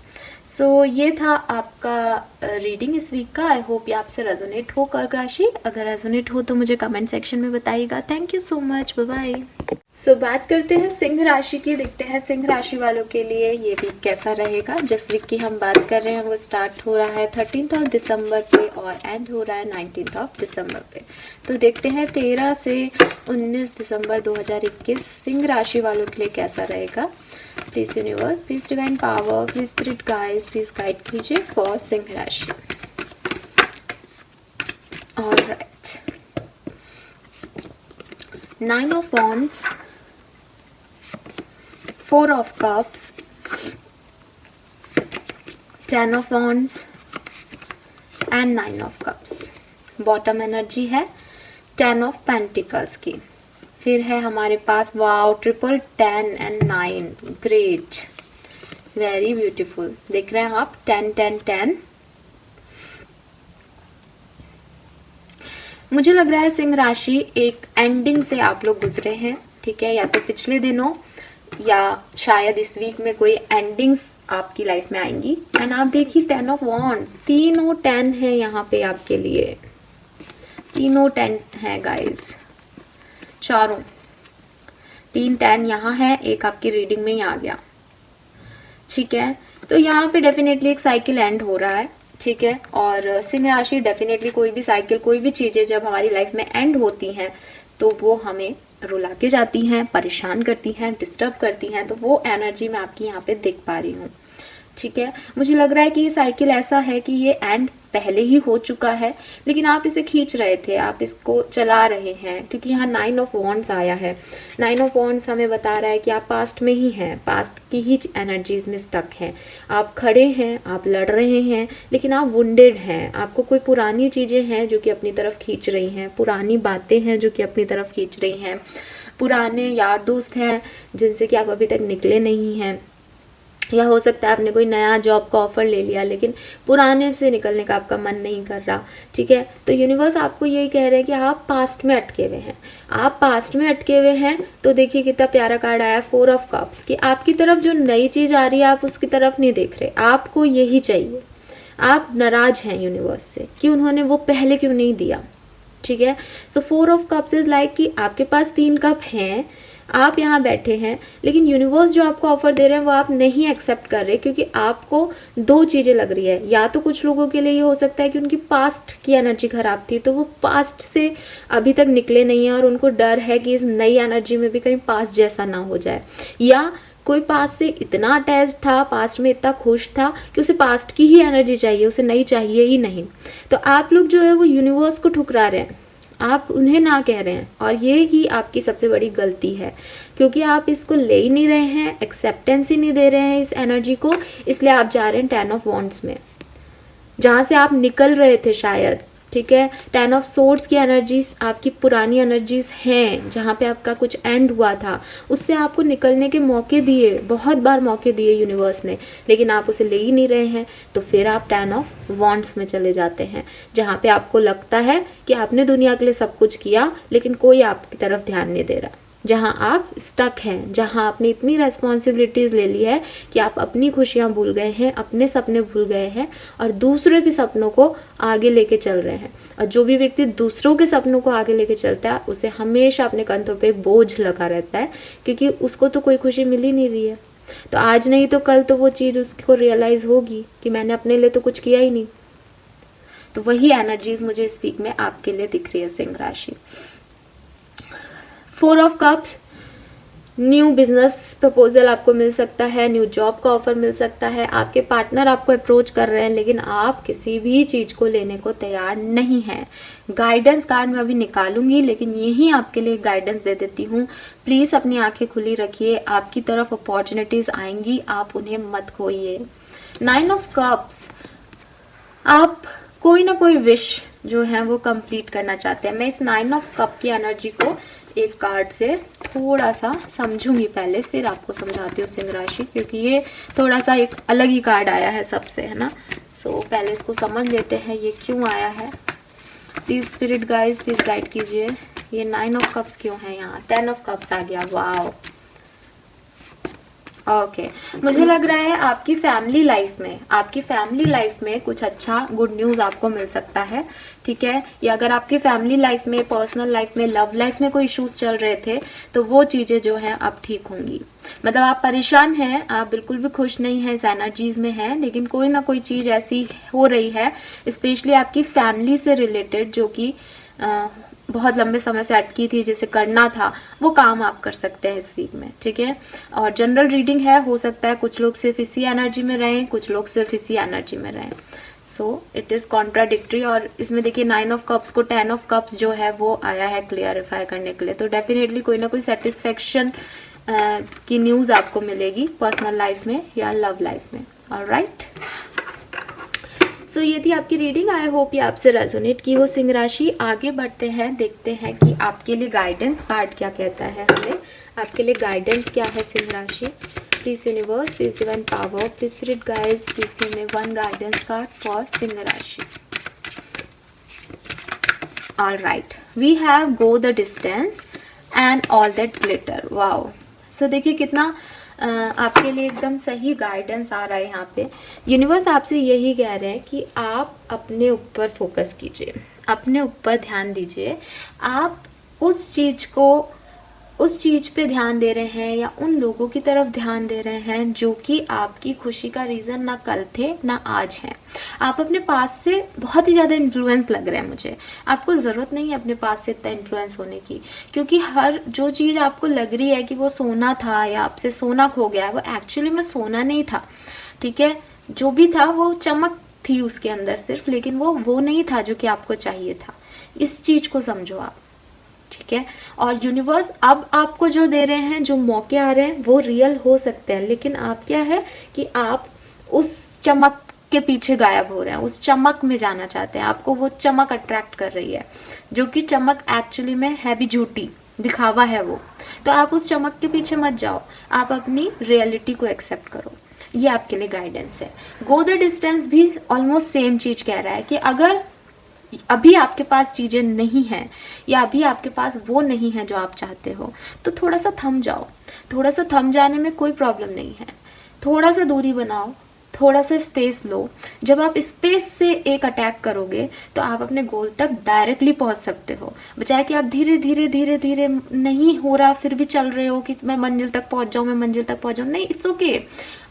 सो ये था आपका रीडिंग इस वीक का। आई होप ये आपसे रेजोनेट हो कर्क राशि, अगर रेजोनेट हो तो मुझे कमेंट सेक्शन में बताइएगा। Thank you so much, bye bye. So बात करते हैं सिंह राशि की, देखते हैं सिंह राशि वालों के लिए ये वीक कैसा रहेगा। जिस वीक की हम बात कर रहे हैं वो स्टार्ट हो रहा है 13 दिसंबर पे और एंड हो रहा है 19 दिसंबर पे। तो देखते हैं 13 से 19 दिसंबर 2021 सिंह राशि वालों के लिए कैसा रहेगा। Please universe, please divine power, please spirit guides, please guide कीजिए फॉर सिंह राशि। Alright, 9 of Wands, 4 of Cups, 10 of Wands and 9 of Cups। Bottom energy है 10 of Pentacles की। फिर है हमारे पास wow, triple 10 and 9, great, very beautiful. देख रहे हैं आप 10 10 10। मुझे लग रहा है सिंह राशि एक एंडिंग से आप लोग गुजरे हैं, ठीक है, या तो पिछले दिनों या शायद इस वीक में कोई एंडिंग्स आपकी लाइफ में आएंगी। एंड आप देखिए 10 ऑफ वॉन्ड्स, तीनों 10 है यहाँ पे आपके लिए, तीनों 10 है गाइस, चारों 3 10 यहाँ है, एक आपकी रीडिंग में ही आ गया, ठीक है। तो यहाँ पे डेफिनेटली एक साइकिल एंड हो रहा है, ठीक है। और सिंह राशि डेफिनेटली कोई भी साइकिल, कोई भी चीज़ें जब हमारी लाइफ में एंड होती हैं तो वो हमें रुला के जाती हैं, परेशान करती हैं, डिस्टर्ब करती हैं, तो वो एनर्जी मैं आपकी यहाँ पे देख पा रही हूँ, ठीक है। मुझे लग रहा है कि ये साइकिल ऐसा है कि ये एंड पहले ही हो चुका है, लेकिन आप इसे खींच रहे थे, आप इसको चला रहे हैं, क्योंकि यहाँ 9 ऑफ वॉन्ड्स आया है। 9 ऑफ वॉन्ड्स हमें बता रहा है कि आप पास्ट में ही हैं, पास्ट की ही एनर्जीज में स्टक हैं। आप खड़े हैं, आप लड़ रहे हैं, लेकिन आप वुंडेड हैं। आपको कोई पुरानी चीज़ें हैं जो कि अपनी तरफ खींच रही हैं, पुरानी बातें हैं जो कि अपनी तरफ खींच रही हैं, पुराने यार दोस्त हैं जिनसे कि आप अभी तक निकले नहीं हैं, या हो सकता है आपने कोई नया जॉब का ऑफर ले लिया लेकिन पुराने से निकलने का आपका मन नहीं कर रहा। ठीक है, तो यूनिवर्स आपको यही कह रहे हैं कि आप पास्ट में अटके हुए हैं, आप पास्ट में अटके हुए हैं। तो देखिए कितना प्यारा कार्ड आया, 4 ऑफ कप्स, कि आपकी तरफ जो नई चीज़ आ रही है आप उसकी तरफ नहीं देख रहे, आपको यही चाहिए। आप नाराज हैं यूनिवर्स से कि उन्होंने वो पहले क्यों नहीं दिया। ठीक है, सो 4 ऑफ कप्स इज लाइक कि आपके पास 3 कप हैं, आप यहाँ बैठे हैं, लेकिन यूनिवर्स जो आपको ऑफर दे रहे हैं वो आप नहीं एक्सेप्ट कर रहे, क्योंकि आपको 2 चीज़ें लग रही है। या तो कुछ लोगों के लिए ये हो सकता है कि उनकी पास्ट की एनर्जी खराब थी, तो वो पास्ट से अभी तक निकले नहीं हैं और उनको डर है कि इस नई एनर्जी में भी कहीं पास्ट जैसा ना हो जाए। या कोई पास्ट से इतना अटैच था, पास्ट में इतना खुश था कि उसे पास्ट की ही एनर्जी चाहिए, उसे नई चाहिए ही नहीं। तो आप लोग जो है वो यूनिवर्स को ठुकरा रहे हैं, आप उन्हें ना कह रहे हैं, और ये ही आपकी सबसे बड़ी गलती है, क्योंकि आप इसको ले ही नहीं रहे हैं, एक्सेप्टेंस ही नहीं दे रहे हैं इस एनर्जी को, इसलिए आप जा रहे हैं 10 ऑफ वॉन्ड्स में, जहाँ से आप निकल रहे थे शायद। ठीक है, 10 ऑफ सोर्ड्स की एनर्जीज आपकी पुरानी एनर्जीज हैं, जहाँ पे आपका कुछ एंड हुआ था, उससे आपको निकलने के मौके दिए, बहुत बार मौके दिए यूनिवर्स ने, लेकिन आप उसे ले ही नहीं रहे हैं। तो फिर आप 10 ऑफ वॉन्ड्स में चले जाते हैं, जहाँ पे आपको लगता है कि आपने दुनिया के लिए सब कुछ किया, लेकिन कोई आपकी तरफ ध्यान नहीं दे रहा। जहाँ आप स्टक हैं, जहाँ आपने इतनी रेस्पॉन्सिबिलिटीज़ ले ली है कि आप अपनी खुशियाँ भूल गए हैं, अपने सपने भूल गए हैं और दूसरों के सपनों को आगे लेके चल रहे हैं। और जो भी व्यक्ति दूसरों के सपनों को आगे लेके चलता है उसे हमेशा अपने कंधों पे एक बोझ लगा रहता है, क्योंकि उसको तो कोई खुशी मिल ही नहीं रही है। तो आज नहीं तो कल तो वो चीज़ उसको रियलाइज़ होगी कि मैंने अपने लिए तो कुछ किया ही नहीं। तो वही एनर्जीज मुझे इस वीक में आपके लिए दिख रही है सिंह राशि। 4 of cups, new business proposal आपको मिल सकता है, न्यू जॉब का ऑफर मिल सकता है, आपके पार्टनर आपको अप्रोच कर रहे हैं लेकिन आप किसी भी चीज़ को लेने को तैयार नहीं हैं। गाइडेंस कार्ड मैं अभी निकालूंगी, लेकिन यही आपके लिए गाइडेंस दे देती हूँ। प्लीज़ अपनी आंखें खुली रखिए, आपकी तरफ अपॉर्चुनिटीज़ आएंगी, आप उन्हें मत खोइए। 9 ऑफ कप्स, आप कोई ना कोई विश जो है वो कंप्लीट करना चाहते हैं। मैं इस 9 ऑफ कप की एनर्जी को एक कार्ड से थोड़ा सा समझूंगी पहले, फिर आपको समझाती हूँ सिंह राशि, क्योंकि ये थोड़ा सा एक अलग ही कार्ड आया है सबसे, है ना। सो पहले इसको समझ लेते हैं ये क्यों आया है। Please spirit guys please guide कीजिए, ये 9 ऑफ कप्स क्यों है यहाँ। 10 ऑफ कप्स आ गया, वाओ। ओके, मुझे लग रहा है आपकी फैमिली लाइफ में कुछ अच्छा गुड न्यूज़ आपको मिल सकता है। ठीक है, या अगर आपकी फैमिली लाइफ में, पर्सनल लाइफ में, लव लाइफ में कोई इश्यूज चल रहे थे तो वो चीज़ें जो हैं अब ठीक होंगी। मतलब आप परेशान हैं, आप बिल्कुल भी खुश नहीं हैं, इस एनर्जीज में हैं, लेकिन कोई ना कोई चीज़ ऐसी हो रही है स्पेशली आपकी फैमिली से रिलेटेड, जो कि बहुत लंबे समय से अटकी थी, जिसे करना था, वो काम आप कर सकते हैं इस वीक में। ठीक है, और जनरल रीडिंग है, हो सकता है कुछ लोग सिर्फ इसी एनर्जी में रहें, कुछ लोग सिर्फ इसी एनर्जी में रहें। So it is contradictory. और इसमें देखिए 9 ऑफ कप्स को 10 ऑफ कप्स जो है वो आया है क्लियरिफाई करने के लिए। तो डेफिनेटली कोई ना कोई सेटिस्फेक्शन की न्यूज़ आपको मिलेगी पर्सनल लाइफ में या लव लाइफ में। ऑलराइट, सो ये थी आपकी रीडिंग। आई होप ये आपसे रेजोनेट की हो सिंह राशि। आगे बढ़ते हैं, देखते हैं कि आपके लिए गाइडेंस कार्ड क्या कहता है। हमें आपके लिए गाइडेंस क्या है सिंह राशि। Please universe, please divine power, please spirit guides, please give me one guidance card for सिंह राशि। All right, we have go the distance and all that glitter. Wow, so देखिए कितना आपके लिए एकदम सही गाइडेंस आ रहा है यहाँ पे। यूनिवर्स आपसे यही कह रहे हैं कि आप अपने ऊपर फोकस कीजिए, अपने ऊपर ध्यान दीजिए। आप उस चीज़ पे ध्यान दे रहे हैं या उन लोगों की तरफ ध्यान दे रहे हैं जो कि आपकी खुशी का रीज़न ना कल थे ना आज हैं। आप अपने पास से बहुत ही ज़्यादा इन्फ्लुएंस लग रहा है मुझे। आपको ज़रूरत नहीं है अपने पास से इतना इन्फ्लुएंस होने की, क्योंकि हर जो चीज़ आपको लग रही है कि वो सोना था या आपसे सोना खो गया है, वो एक्चुअली में सोना नहीं था। ठीक है, जो भी था वो चमक थी उसके अंदर सिर्फ, लेकिन वो नहीं था जो कि आपको चाहिए था। इस चीज़ को समझो आप, ठीक है। और यूनिवर्स अब आपको जो दे रहे हैं, जो मौके आ रहे हैं, वो रियल हो सकते हैं, लेकिन आप क्या है कि आप उस चमक के पीछे गायब हो रहे हैं, उस चमक में जाना चाहते हैं, आपको वो चमक अट्रैक्ट कर रही है, जो कि चमक एक्चुअली में है भी झूठी, दिखावा है वो। तो आप उस चमक के पीछे मत जाओ, आप अपनी रियलिटी को एक्सेप्ट करो। ये आपके लिए गाइडेंस है। गो द डिस्टेंस भी ऑलमोस्ट सेम चीज कह रहा है कि अगर अभी आपके पास चीजें नहीं हैं या अभी आपके पास वो नहीं है जो आप चाहते हो, तो थोड़ा सा थम जाओ। थोड़ा सा थम जाने में कोई प्रॉब्लम नहीं है। थोड़ा सा दूरी बनाओ, थोड़ा सा स्पेस लो। जब आप स्पेस से एक अटैक करोगे तो आप अपने गोल तक डायरेक्टली पहुंच सकते हो, बजाय कि आप धीरे धीरे धीरे धीरे नहीं हो रहा फिर भी चल रहे हो कि मैं मंजिल तक पहुंच जाऊं, मैं मंजिल तक पहुंच जाऊं। नहीं, इट्स ओके।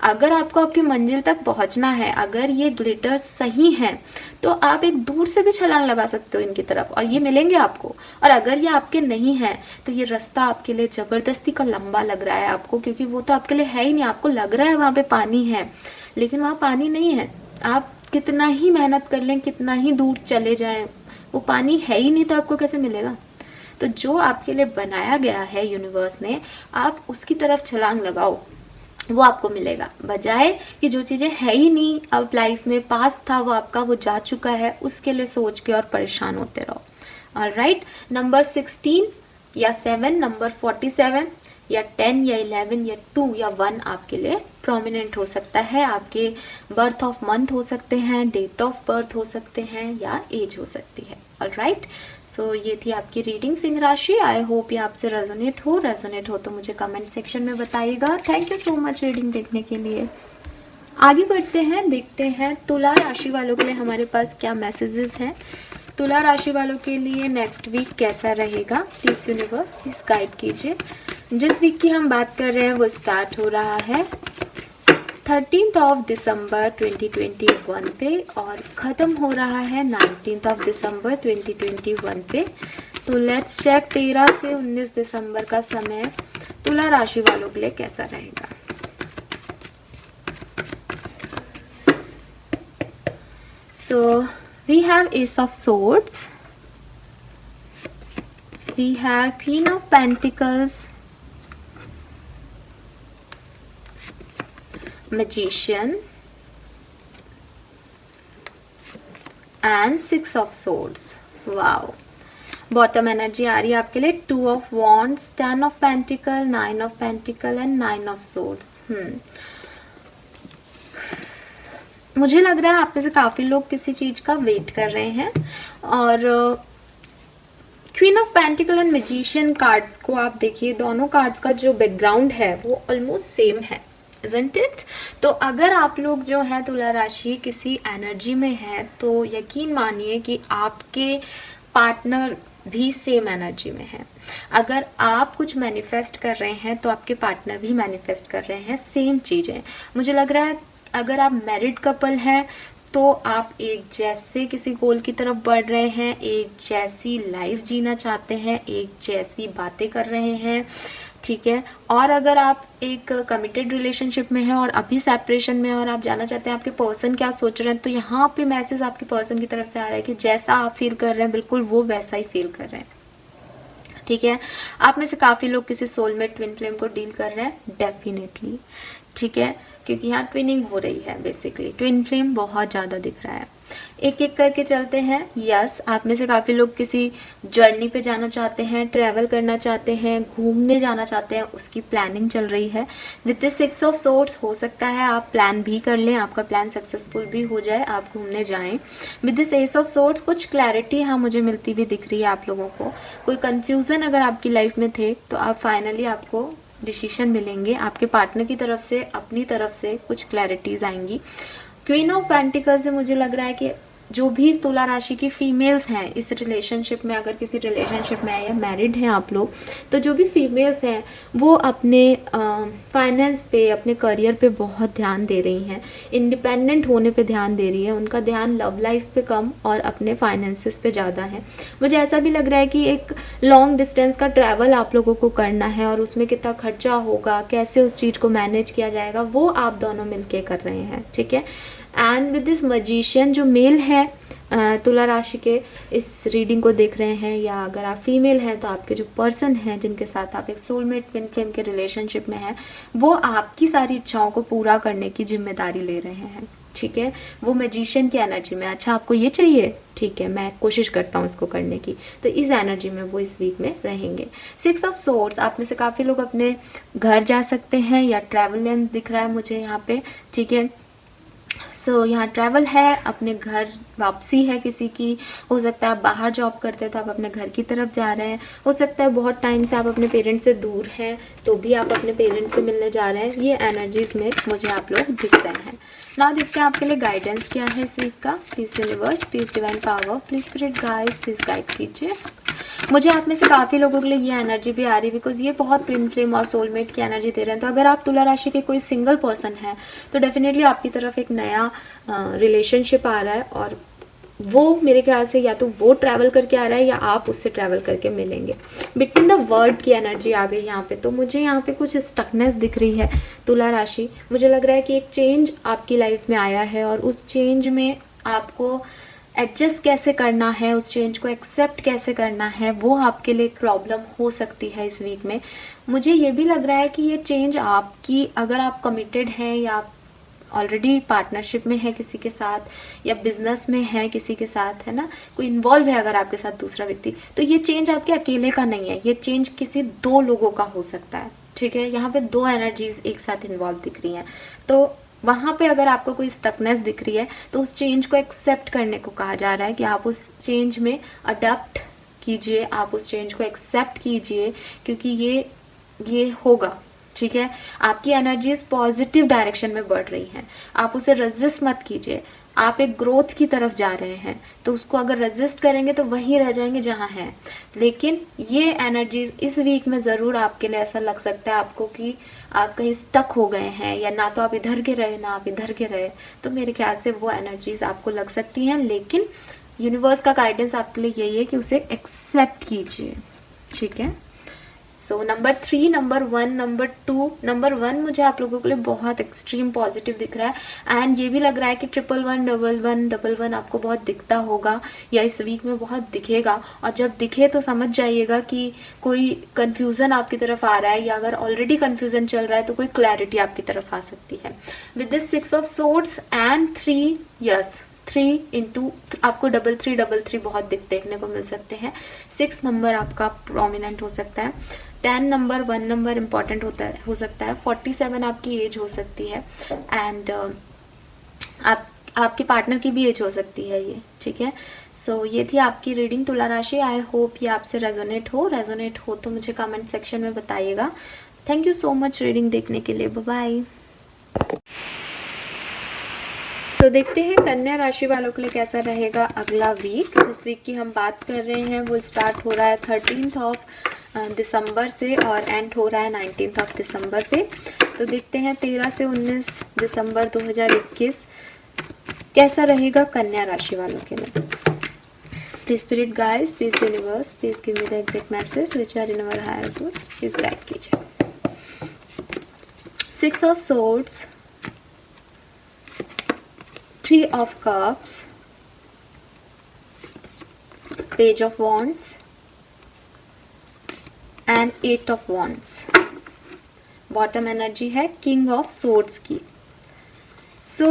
अगर आपको आपकी मंजिल तक पहुंचना है, अगर ये ग्लिटर्स सही हैं, तो आप एक दूर से भी छलांग लगा सकते हो इनकी तरफ और ये मिलेंगे आपको। और अगर ये आपके नहीं है तो ये रास्ता आपके लिए जबरदस्ती का लंबा लग रहा है आपको, क्योंकि वो तो आपके लिए है ही नहीं। आपको लग रहा है वहां पे पानी है, लेकिन वहाँ पानी नहीं है। आप कितना ही मेहनत कर लें, कितना ही दूर चले जाएं, वो पानी है ही नहीं, तो आपको कैसे मिलेगा। तो जो आपके लिए बनाया गया है यूनिवर्स ने, आप उसकी तरफ छलांग लगाओ, वो आपको मिलेगा। बजाय कि जो चीज़ें है ही नहीं, अब लाइफ में पास था वो आपका, वो जा चुका है, उसके लिए सोच के और परेशान होते रहो। ऑलराइट, नंबर 16 या 7, नंबर 47 या 10 या 11 या 2 या 1 आपके लिए प्रोमिनेंट हो सकता है। आपके बर्थ ऑफ मंथ हो सकते हैं, डेट ऑफ बर्थ हो सकते हैं, या एज हो सकती है। ऑलराइट, सो ये थी आपकी रीडिंग सिंह राशि। आई होप ये आपसे रेजोनेट हो तो मुझे कमेंट सेक्शन में बताइएगा। Thank you so much reading देखने के लिए। आगे बढ़ते हैं, देखते हैं तुला राशि वालों के लिए हमारे पास क्या मैसेजेस हैं। तुला राशि वालों के लिए नेक्स्ट वीक कैसा रहेगा, प्लीज यूनिवर्स प्लीज गाइड कीजिए। जिस वीक की हम बात कर रहे हैं वो स्टार्ट हो रहा है 13th ऑफ दिसंबर 2021 पे और ख़त्म हो रहा है 19th ऑफ दिसंबर 2021 पे। तो लेट्स चेक 13 से 19 दिसंबर का समय तुला राशि वालों के लिए कैसा रहेगा। So we have Ace of Swords, we have Queen of Pentacles, Magician and 6 of Swords. Wow. Bottom energy आ रही है आपके लिए 2 of Wands, 10 of Pentacle, 9 of Pentacle and 9 of Swords. मुझे लग रहा है आप में से काफ़ी लोग किसी चीज़ का वेट कर रहे हैं। और queen of pentacle and magician cards को आप देखिए, दोनों कार्ड्स का जो बैकग्राउंड है वो ऑलमोस्ट सेम है, isn't it? तो अगर आप लोग जो है तुला राशि किसी एनर्जी में है तो यकीन मानिए कि आपके पार्टनर भी सेम एनर्जी में है। अगर आप कुछ मैनिफेस्ट कर रहे हैं तो आपके पार्टनर भी मैनिफेस्ट कर रहे हैं सेम चीज़ें। मुझे लग रहा है अगर आप मैरिड कपल हैं तो आप एक जैसे किसी गोल की तरफ बढ़ रहे हैं, एक जैसी लाइफ जीना चाहते हैं, एक जैसी बातें कर रहे हैं, ठीक है। और अगर आप एक कमिटेड रिलेशनशिप में हैं और अभी सेपरेशन में हैं और आप जानना चाहते हैं आपके पर्सन क्या सोच रहे हैं, तो यहाँ पे मैसेज आपके पर्सन की तरफ से आ रहा है कि जैसा आप फील कर रहे हैं बिल्कुल वो वैसा ही फील कर रहे हैं, ठीक है। आप में से काफ़ी लोग किसी सोलमेट ट्विन फ्लेम को डील कर रहे हैं डेफिनेटली, ठीक है, क्योंकि यहाँ ट्विनिंग हो रही है। बेसिकली ट्विन फ्लेम बहुत ज़्यादा दिख रहा है। एक एक करके चलते हैं। यस, आप में से काफ़ी लोग किसी जर्नी पे जाना चाहते हैं, ट्रैवल करना चाहते हैं, घूमने जाना चाहते हैं, उसकी प्लानिंग चल रही है। विद द 6 ऑफ सोर्ड्स हो सकता है आप प्लान भी कर लें, आपका प्लान सक्सेसफुल भी हो जाए, आप घूमने जाएं। With the S of swords कुछ क्लैरिटी हाँ मुझे मिलती हुई दिख रही है आप लोगों को। कोई कन्फ्यूज़न अगर आपकी लाइफ में थे तो आप फाइनली आपको डिसीजन मिलेंगे, आपके पार्टनर की तरफ से, अपनी तरफ से कुछ क्लैरिटीज आएंगी। क्वीन ऑफ पेंटिकल्स से मुझे लग रहा है कि जो भी तुला राशि की फीमेल्स हैं इस रिलेशनशिप में, अगर किसी रिलेशनशिप में है या मैरिड हैं आप लोग, तो जो भी फीमेल्स हैं वो अपने फाइनेंस पे, अपने करियर पे बहुत ध्यान दे रही हैं, इंडिपेंडेंट होने पे ध्यान दे रही है। उनका ध्यान लव लाइफ पे कम और अपने फाइनेंसेस पे ज़्यादा है। मुझे ऐसा भी लग रहा है कि एक लॉन्ग डिस्टेंस का ट्रैवल आप लोगों को करना है और उसमें कितना खर्चा होगा, कैसे उस चीज़ को मैनेज किया जाएगा, वो आप दोनों मिलके कर रहे हैं, ठीक है। एंड विद दिस मैजिशियन, जो मेल है तुला राशि के इस रीडिंग को देख रहे हैं, या अगर आप फीमेल हैं तो आपके जो पर्सन हैं जिनके साथ आप एक सोलमेट ट्विन फ्लेम के रिलेशनशिप में हैं, वो आपकी सारी इच्छाओं को पूरा करने की जिम्मेदारी ले रहे हैं, ठीक है। वो मैजिशियन की एनर्जी में, अच्छा आपको ये चाहिए, ठीक है, मैं कोशिश करता हूँ इसको करने की, तो इस एनर्जी में वो इस वीक में रहेंगे। 6 ऑफ सोर्ड्स, आप में से काफ़ी लोग अपने घर जा सकते हैं, या ट्रैवल दिख रहा है मुझे यहाँ पे, ठीक है। सो यहाँ ट्रैवल है, अपने घर वापसी है किसी की, हो सकता है आप बाहर जॉब करते हैं तो आप अपने घर की तरफ जा रहे हैं, हो सकता है बहुत टाइम से आप अपने पेरेंट्स से दूर हैं तो भी आप अपने पेरेंट्स से मिलने जा रहे हैं। ये एनर्जीज में मुझे आप लोग दिख रहे हैं। ना देखते हैं आपके लिए गाइडेंस क्या है इस वीक का। Please universe, please divine power, please spirit guides, please guide कीजिए। मुझे आप में से काफ़ी लोगों के लिए ये एनर्जी भी आ रही है, बिकॉज ये बहुत ट्विन फ्लेम और सोलमेट की एनर्जी दे रहे हैं। तो अगर आप तुला राशि के कोई सिंगल पर्सन है तो डेफिनेटली आपकी तरफ एक नया रिलेशनशिप आ रहा है, और वो मेरे ख्याल से या तो वो ट्रैवल करके आ रहा है या आप उससे ट्रैवल करके मिलेंगे। बिटवीन द वर्ड की एनर्जी आ गई यहाँ पे, तो मुझे यहाँ पे कुछ स्टकनेस दिख रही है तुला राशि। मुझे लग रहा है कि एक चेंज आपकी लाइफ में आया है, और उस चेंज में आपको एडजस्ट कैसे करना है, उस चेंज को एक्सेप्ट कैसे करना है, वो आपके लिए एक प्रॉब्लम हो सकती है इस वीक में। मुझे ये भी लग रहा है कि ये चेंज आपकी, अगर आप कमिटेड हैं या आप ऑलरेडी पार्टनरशिप में है किसी के साथ, या बिजनेस में है किसी के साथ, है ना, कोई इन्वॉल्व है अगर आपके साथ दूसरा व्यक्ति, तो ये चेंज आपके अकेले का नहीं है, ये चेंज किसी 2 लोगों का हो सकता है, ठीक है। यहाँ पे 2 एनर्जीज एक साथ इन्वॉल्व दिख रही हैं, तो वहाँ पे अगर आपको कोई स्टकनेस दिख रही है तो उस चेंज को एक्सेप्ट करने को कहा जा रहा है कि आप उस चेंज में अडॉप्ट कीजिए, आप उस चेंज को एक्सेप्ट कीजिए, क्योंकि ये होगा, ठीक है। आपकी एनर्जीज पॉजिटिव डायरेक्शन में बढ़ रही हैं, आप उसे रेजिस्ट मत कीजिए। आप एक ग्रोथ की तरफ जा रहे हैं, तो उसको अगर रेजिस्ट करेंगे तो वहीं रह जाएंगे जहाँ हैं। लेकिन ये एनर्जीज इस वीक में ज़रूर आपके लिए ऐसा लग सकता है आपको कि आप कहीं स्टक हो गए हैं, या ना तो आप इधर के रहे ना आप इधर के रहे, तो मेरे ख्याल से वो एनर्जीज आपको लग सकती हैं। लेकिन यूनिवर्स का गाइडेंस आपके लिए यही है कि उसे एक्सेप्ट कीजिए, ठीक है। So number 3, number 1, number 2, number 1 मुझे आप लोगों के लिए बहुत एक्सट्रीम पॉजिटिव दिख रहा है, एंड ये भी लग रहा है कि 1111111 आपको बहुत दिखता होगा, या इस वीक में बहुत दिखेगा। और जब दिखे तो समझ जाइएगा कि कोई कन्फ्यूज़न आपकी तरफ आ रहा है, या अगर ऑलरेडी कन्फ्यूज़न चल रहा है तो कोई क्लैरिटी आपकी तरफ आ सकती है। With this 6 of swords and 3, yes 3 into आपको 3333 बहुत देखने को मिल सकते हैं। 6 नंबर आपका प्रोमिनेंट हो सकता है, 10 नंबर 1 नंबर इम्पॉर्टेंट हो सकता है, 47 आपकी एज हो सकती है, एंड आपके पार्टनर की भी एज हो सकती है ये, ठीक है। सो ये थी आपकी रीडिंग तुला राशि। आई होप ये आपसे रेजोनेट हो तो मुझे कमेंट सेक्शन में बताइएगा। Thank you so much reading देखने के लिए, बाय बाय। सो देखते हैं कन्या राशि वालों के लिए कैसा रहेगा अगला वीक। जिस वीक की हम बात कर रहे हैं वो स्टार्ट हो रहा है 13 दिसंबर से और एंड हो रहा है 19 दिसंबर पे। तो देखते हैं 13 से 19 दिसंबर 2021 कैसा रहेगा कन्या राशि वालों के लिए। Please spirit guides, please universe, please give me the exact message which are in our higher guides, please guide कीजिए। 6 of swords, 3 of cups, page of wands and 8 of wands। Bottom energy है king of swords की। सो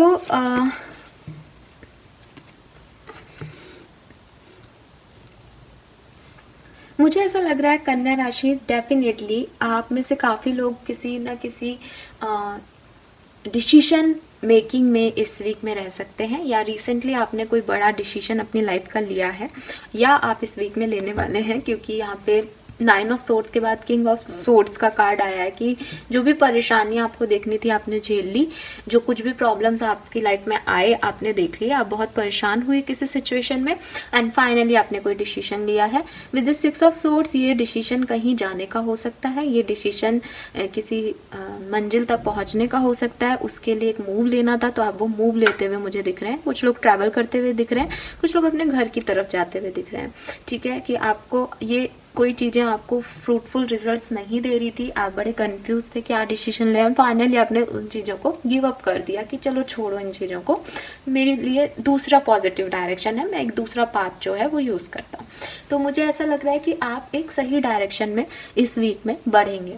मुझे ऐसा लग रहा है कन्या राशि डेफिनेटली आप में से काफ़ी लोग किसी न किसी डिसीजन मेकिंग में इस वीक में रह सकते हैं, या रिसेंटली आपने कोई बड़ा डिसीजन अपनी लाइफ का लिया है या आप इस वीक में लेने वाले हैं, क्योंकि यहाँ पे 9 ऑफ सोर्ड्स के बाद किंग ऑफ सोर्ड्स का कार्ड आया है कि जो भी परेशानियाँ आपको देखनी थी आपने झेल ली, जो कुछ भी प्रॉब्लम्स आपकी लाइफ में आए आपने देख लिया, आप बहुत परेशान हुए किसी सिचुएशन में एंड फाइनली आपने कोई डिसीजन लिया है। विद दिस 6 ऑफ सोर्ड्स ये डिसीजन कहीं जाने का हो सकता है, ये डिसीजन किसी मंजिल तक पहुँचने का हो सकता है, उसके लिए एक मूव लेना था तो आप वो मूव लेते हुए मुझे दिख रहे हैं। कुछ लोग ट्रैवल करते हुए दिख रहे हैं, कुछ लोग अपने घर की तरफ जाते हुए दिख रहे हैं, ठीक है, कि आपको ये कोई चीज़ें आपको फ्रूटफुल रिजल्ट्स नहीं दे रही थी, आप बड़े कंफ्यूज थे क्या डिसीजन लें, फाइनली आपने उन चीज़ों को गिव अप कर दिया कि चलो छोड़ो इन चीज़ों को, मेरे लिए दूसरा पॉजिटिव डायरेक्शन है, मैं एक दूसरा पाथ जो है वो यूज़ करता हूँ। तो मुझे ऐसा लग रहा है कि आप एक सही डायरेक्शन में इस वीक में बढ़ेंगे,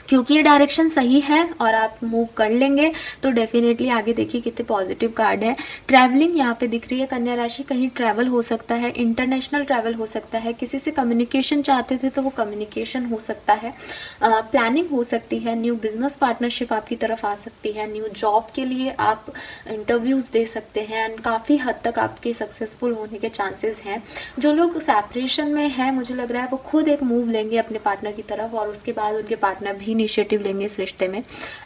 क्योंकि ये डायरेक्शन सही है और आप मूव कर लेंगे तो डेफिनेटली आगे देखिए कितने पॉजिटिव कार्ड है। ट्रैवलिंग यहाँ पे दिख रही है कन्या राशि, कहीं ट्रैवल हो सकता है, इंटरनेशनल ट्रैवल हो सकता है, किसी से कम्युनिकेशन चाहते थे तो वो कम्युनिकेशन हो सकता है, प्लानिंग हो सकती है, न्यू बिजनेस पार्टनरशिप आपकी तरफ आ सकती है, न्यू जॉब के लिए आप इंटरव्यूज़ दे सकते हैं एंड काफ़ी हद तक आपके सक्सेसफुल होने के चांसेस हैं। जो लोग सेपरेशन में हैं मुझे लग रहा है वो खुद एक मूव लेंगे अपने पार्टनर की तरफ और उसके बाद उनके पार्टनर भी इनिशिएटिव लेंगे इस रिश्ते में,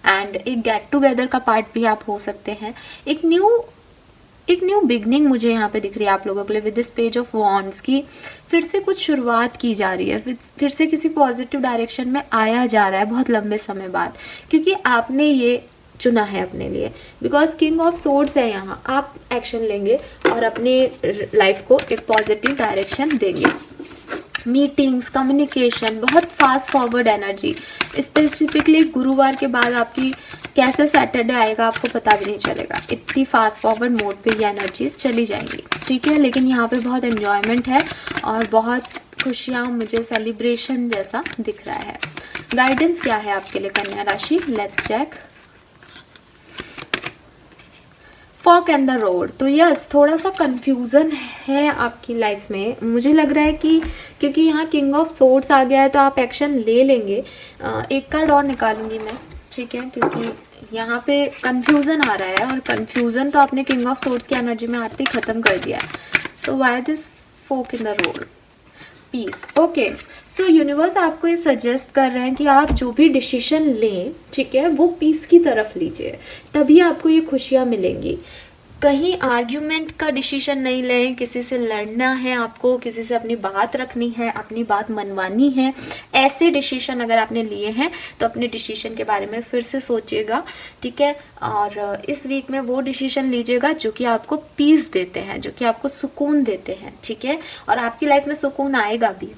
एंड एक गेट टुगेदर का पार्ट भी आप हो सकते हैं। एक न्यू बिगनिंग मुझे यहाँ पे दिख रही है आप लोगों के लिए with this page of wands की फिर से कुछ शुरुआत की जा रही है, फिर से किसी पॉजिटिव डायरेक्शन में आया जा रहा है बहुत लंबे समय बाद, क्योंकि आपने ये चुना है अपने लिए, बिकॉज किंग ऑफ सोर्ड्स है यहाँ। आप एक्शन लेंगे और अपनी लाइफ को एक पॉजिटिव डायरेक्शन देंगे। मीटिंग्स, कम्युनिकेशन, बहुत फास्ट फॉरवर्ड एनर्जी, स्पेसिफिकली गुरुवार के बाद आपकी कैसे सैटरडे आएगा आपको पता भी नहीं चलेगा, इतनी फास्ट फॉरवर्ड मोड पे ये एनर्जीज चली जाएंगी, ठीक है। लेकिन यहाँ पे बहुत एन्जॉयमेंट है और बहुत खुशियाँ, मुझे सेलिब्रेशन जैसा दिख रहा है। गाइडेंस क्या है आपके लिए कन्या राशि, let's check. Fork in the road, तो यस थोड़ा सा कंफ्यूजन है आपकी लाइफ में, मुझे लग रहा है कि क्योंकि यहाँ किंग ऑफ सोर्ड्स आ गया है तो आप एक्शन ले लेंगे। एक कार्ड और निकालूंगी मैं, ठीक है, क्योंकि यहाँ पे कंफ्यूजन आ रहा है और कंफ्यूजन तो आपने किंग ऑफ सोर्ड्स की एनर्जी में आते ही खत्म कर दिया है। So why this fork in the road, peace. Okay, so universe आपको ये सजेस्ट कर रहे हैं कि आप जो भी डिसीजन लें, ठीक है, वो पीस की तरफ लीजिए, तभी आपको ये खुशियाँ मिलेंगी। कहीं आर्ग्यूमेंट का डिसीजन नहीं लें, किसी से लड़ना है आपको, किसी से अपनी बात रखनी है, अपनी बात मनवानी है, ऐसे डिसीजन अगर आपने लिए हैं तो अपने डिसीजन के बारे में फिर से सोचिएगा, ठीक है। और इस वीक में वो डिसीजन लीजिएगा जो कि आपको पीस देते हैं, जो कि आपको सुकून देते हैं, ठीक है, और आपकी लाइफ में सुकून आएगा भी।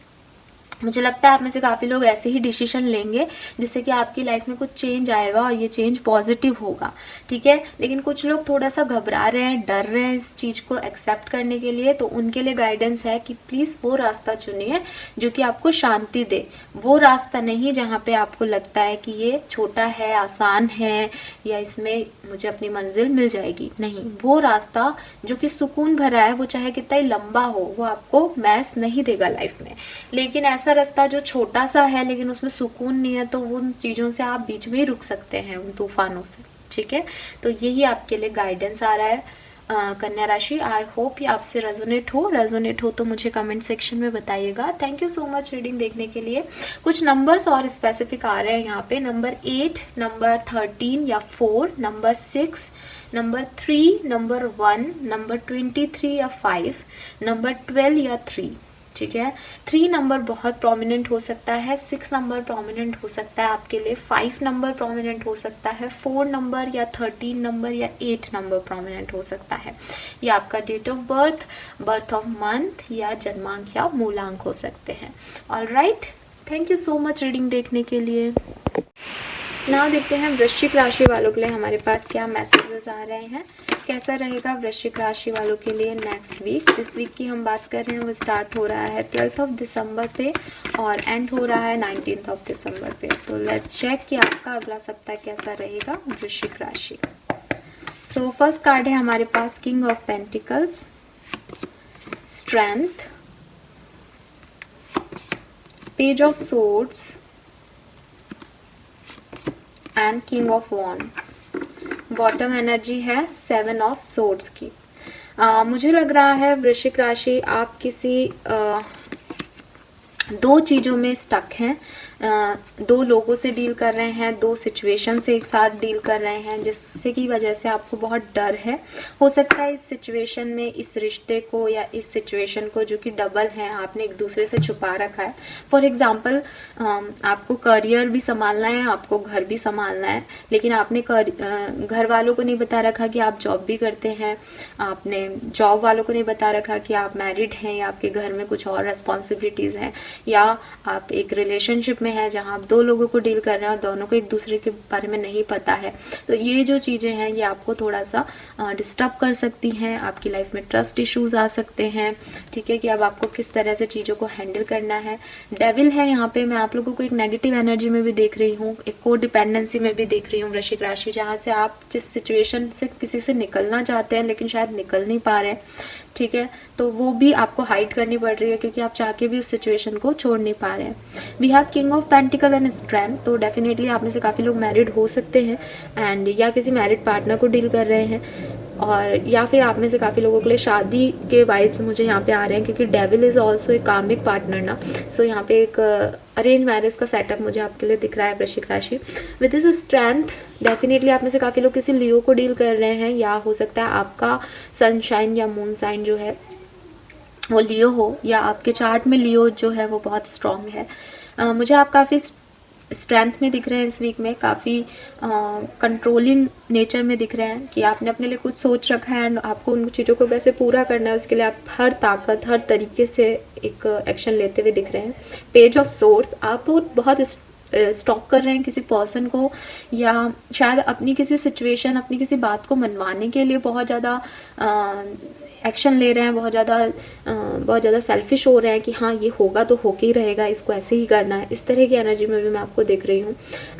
मुझे लगता है आप में से काफ़ी लोग ऐसे ही डिसीजन लेंगे जिससे कि आपकी लाइफ में कुछ चेंज आएगा और ये चेंज पॉजिटिव होगा, ठीक है। लेकिन कुछ लोग थोड़ा सा घबरा रहे हैं, डर रहे हैं इस चीज़ को एक्सेप्ट करने के लिए, तो उनके लिए गाइडेंस है कि प्लीज़ वो रास्ता चुनिए जो कि आपको शांति दे, वो रास्ता नहीं जहाँ पे आपको लगता है कि ये छोटा है, आसान है या इसमें मुझे अपनी मंजिल मिल जाएगी, नहीं, वो रास्ता जो कि सुकून भरा है, वो चाहे कितना ही लंबा हो, वो आपको मैस नहीं देगा लाइफ में। लेकिन ऐसा रास्ता जो छोटा सा है लेकिन उसमें सुकून नहीं है, तो उन चीज़ों से आप बीच में ही रुक सकते हैं, उन तूफानों से, ठीक है। तो यही आपके लिए गाइडेंस आ रहा है कन्या राशि। आई होप ये आपसे रेजोनेट हो तो मुझे कमेंट सेक्शन में बताइएगा। Thank you so much reading देखने के लिए। कुछ नंबर्स और स्पेसिफिक आ रहे हैं यहाँ पे, नंबर 8, नंबर 13 या 4, नंबर 6, नंबर 3, नंबर 1, नंबर 23 या 5, नंबर 12 या 3, ठीक है। 3 नंबर बहुत प्रोमिनेंट हो सकता है, 6 नंबर प्रोमिनेंट हो सकता है आपके लिए, 5 नंबर प्रोमिनेंट हो सकता है, 4 नंबर या 13 नंबर या 8 नंबर प्रोमिनेंट हो सकता है। ये आपका date of birth, birth of month या जन्मांक या मूलांक हो सकते हैं। Alright, thank you so much reading देखने के लिए। नाउ देखते हैं वृश्चिक राशि वालों के लिए हमारे पास क्या मैसेजेस आ रहे हैं, कैसा रहेगा वृश्चिक राशि वालों के लिए नेक्स्ट वीक। जिस वीक की हम बात कर रहे हैं वो स्टार्ट हो रहा है 12 ऑफ दिसंबर पे और एंड हो रहा है 19 ऑफ दिसंबर पे। तो लेट्स चेक कि आपका अगला सप्ताह कैसा रहेगा वृश्चिक राशि। सो फर्स्ट कार्ड है हमारे पास king of pentacles, strength, page of swords and king of wands. Bottom energy है 7 ऑफ सोर्ड्स की। मुझे लग रहा है वृश्चिक राशि आप किसी 2 चीज़ों में स्टक हैं, 2 लोगों से डील कर रहे हैं, 2 सिचुएशन से एक साथ डील कर रहे हैं, जिससे की वजह से आपको बहुत डर है। हो सकता है इस सिचुएशन में, इस रिश्ते को या इस सिचुएशन को जो कि डबल है, आपने एक दूसरे से छुपा रखा है। फॉर एग्जांपल आपको करियर भी संभालना है, आपको घर भी संभालना है, लेकिन आपने घर वालों को नहीं बता रखा कि आप जॉब भी करते हैं, आपने जॉब वालों को नहीं बता रखा कि आप मैरिड हैं या आपके घर में कुछ और रेस्पॉन्सिबिलिटीज़ हैं। या आप एक रिलेशनशिप में हैं जहाँ आप 2 लोगों को डील कर रहे हैं और दोनों को एक दूसरे के बारे में नहीं पता है, तो ये जो चीज़ें हैं ये आपको थोड़ा सा डिस्टर्ब कर सकती हैं। आपकी लाइफ में ट्रस्ट इश्यूज आ सकते हैं, ठीक है, कि अब आपको किस तरह से चीज़ों को हैंडल करना है। डेविल है यहाँ पे, मैं आप लोगों को एक नेगेटिव एनर्जी में भी देख रही हूँ, एक को डिपेंडेंसी में भी देख रही हूँ वृश्चिक राशि, जहाँ से आप जिस सिचुएशन से किसी से निकलना चाहते हैं लेकिन शायद निकल नहीं पा रहे हैं, ठीक है, तो वो भी आपको हाइड करनी पड़ रही है क्योंकि आप चाह के भी उस सिचुएशन को छोड़ नहीं पा रहे हैं। We have king of pentacle and strength, तो डेफिनेटली आप में से काफ़ी लोग मैरिड हो सकते हैं एंड या किसी मैरिड पार्टनर को डील कर रहे हैं, और या फिर आप में से काफ़ी लोगों के लिए शादी के वाइब्स मुझे यहाँ पे आ रहे हैं क्योंकि डेविल इज़ ऑल्सो एक कामिक पार्टनर ना। सो यहाँ पे एक अरेंज मैरिज का सेटअप मुझे आपके लिए दिख रहा है वृश्चिक राशि। विद दिस स्ट्रेंथ डेफिनेटली आप में से काफ़ी लोग किसी लियो को डील कर रहे हैं, या हो सकता है आपका सनशाइन या मून साइन जो है वो लियो हो, या आपके चार्ट में लियो जो है वो बहुत स्ट्रॉन्ग है। मुझे आप काफ़ी स्ट्रेंथ में दिख रहे हैं इस वीक में, काफ़ी कंट्रोलिंग नेचर में दिख रहे हैं कि आपने अपने लिए कुछ सोच रखा है एंड आपको उन चीज़ों को कैसे पूरा करना है उसके लिए आप हर ताकत हर तरीके से एक एक्शन लेते हुए दिख रहे हैं। पेज ऑफ सोर्स, आप बहुत स्टॉक कर रहे हैं किसी पर्सन को, या शायद अपनी किसी सिचुएशन अपनी किसी बात को मनवाने के लिए बहुत ज़्यादा एक्शन ले रहे हैं, बहुत ज़्यादा सेल्फिश हो रहे हैं कि हाँ ये होगा तो होके ही रहेगा, इसको ऐसे ही करना है। इस तरह की एनर्जी में भी मैं आपको देख रही हूँ।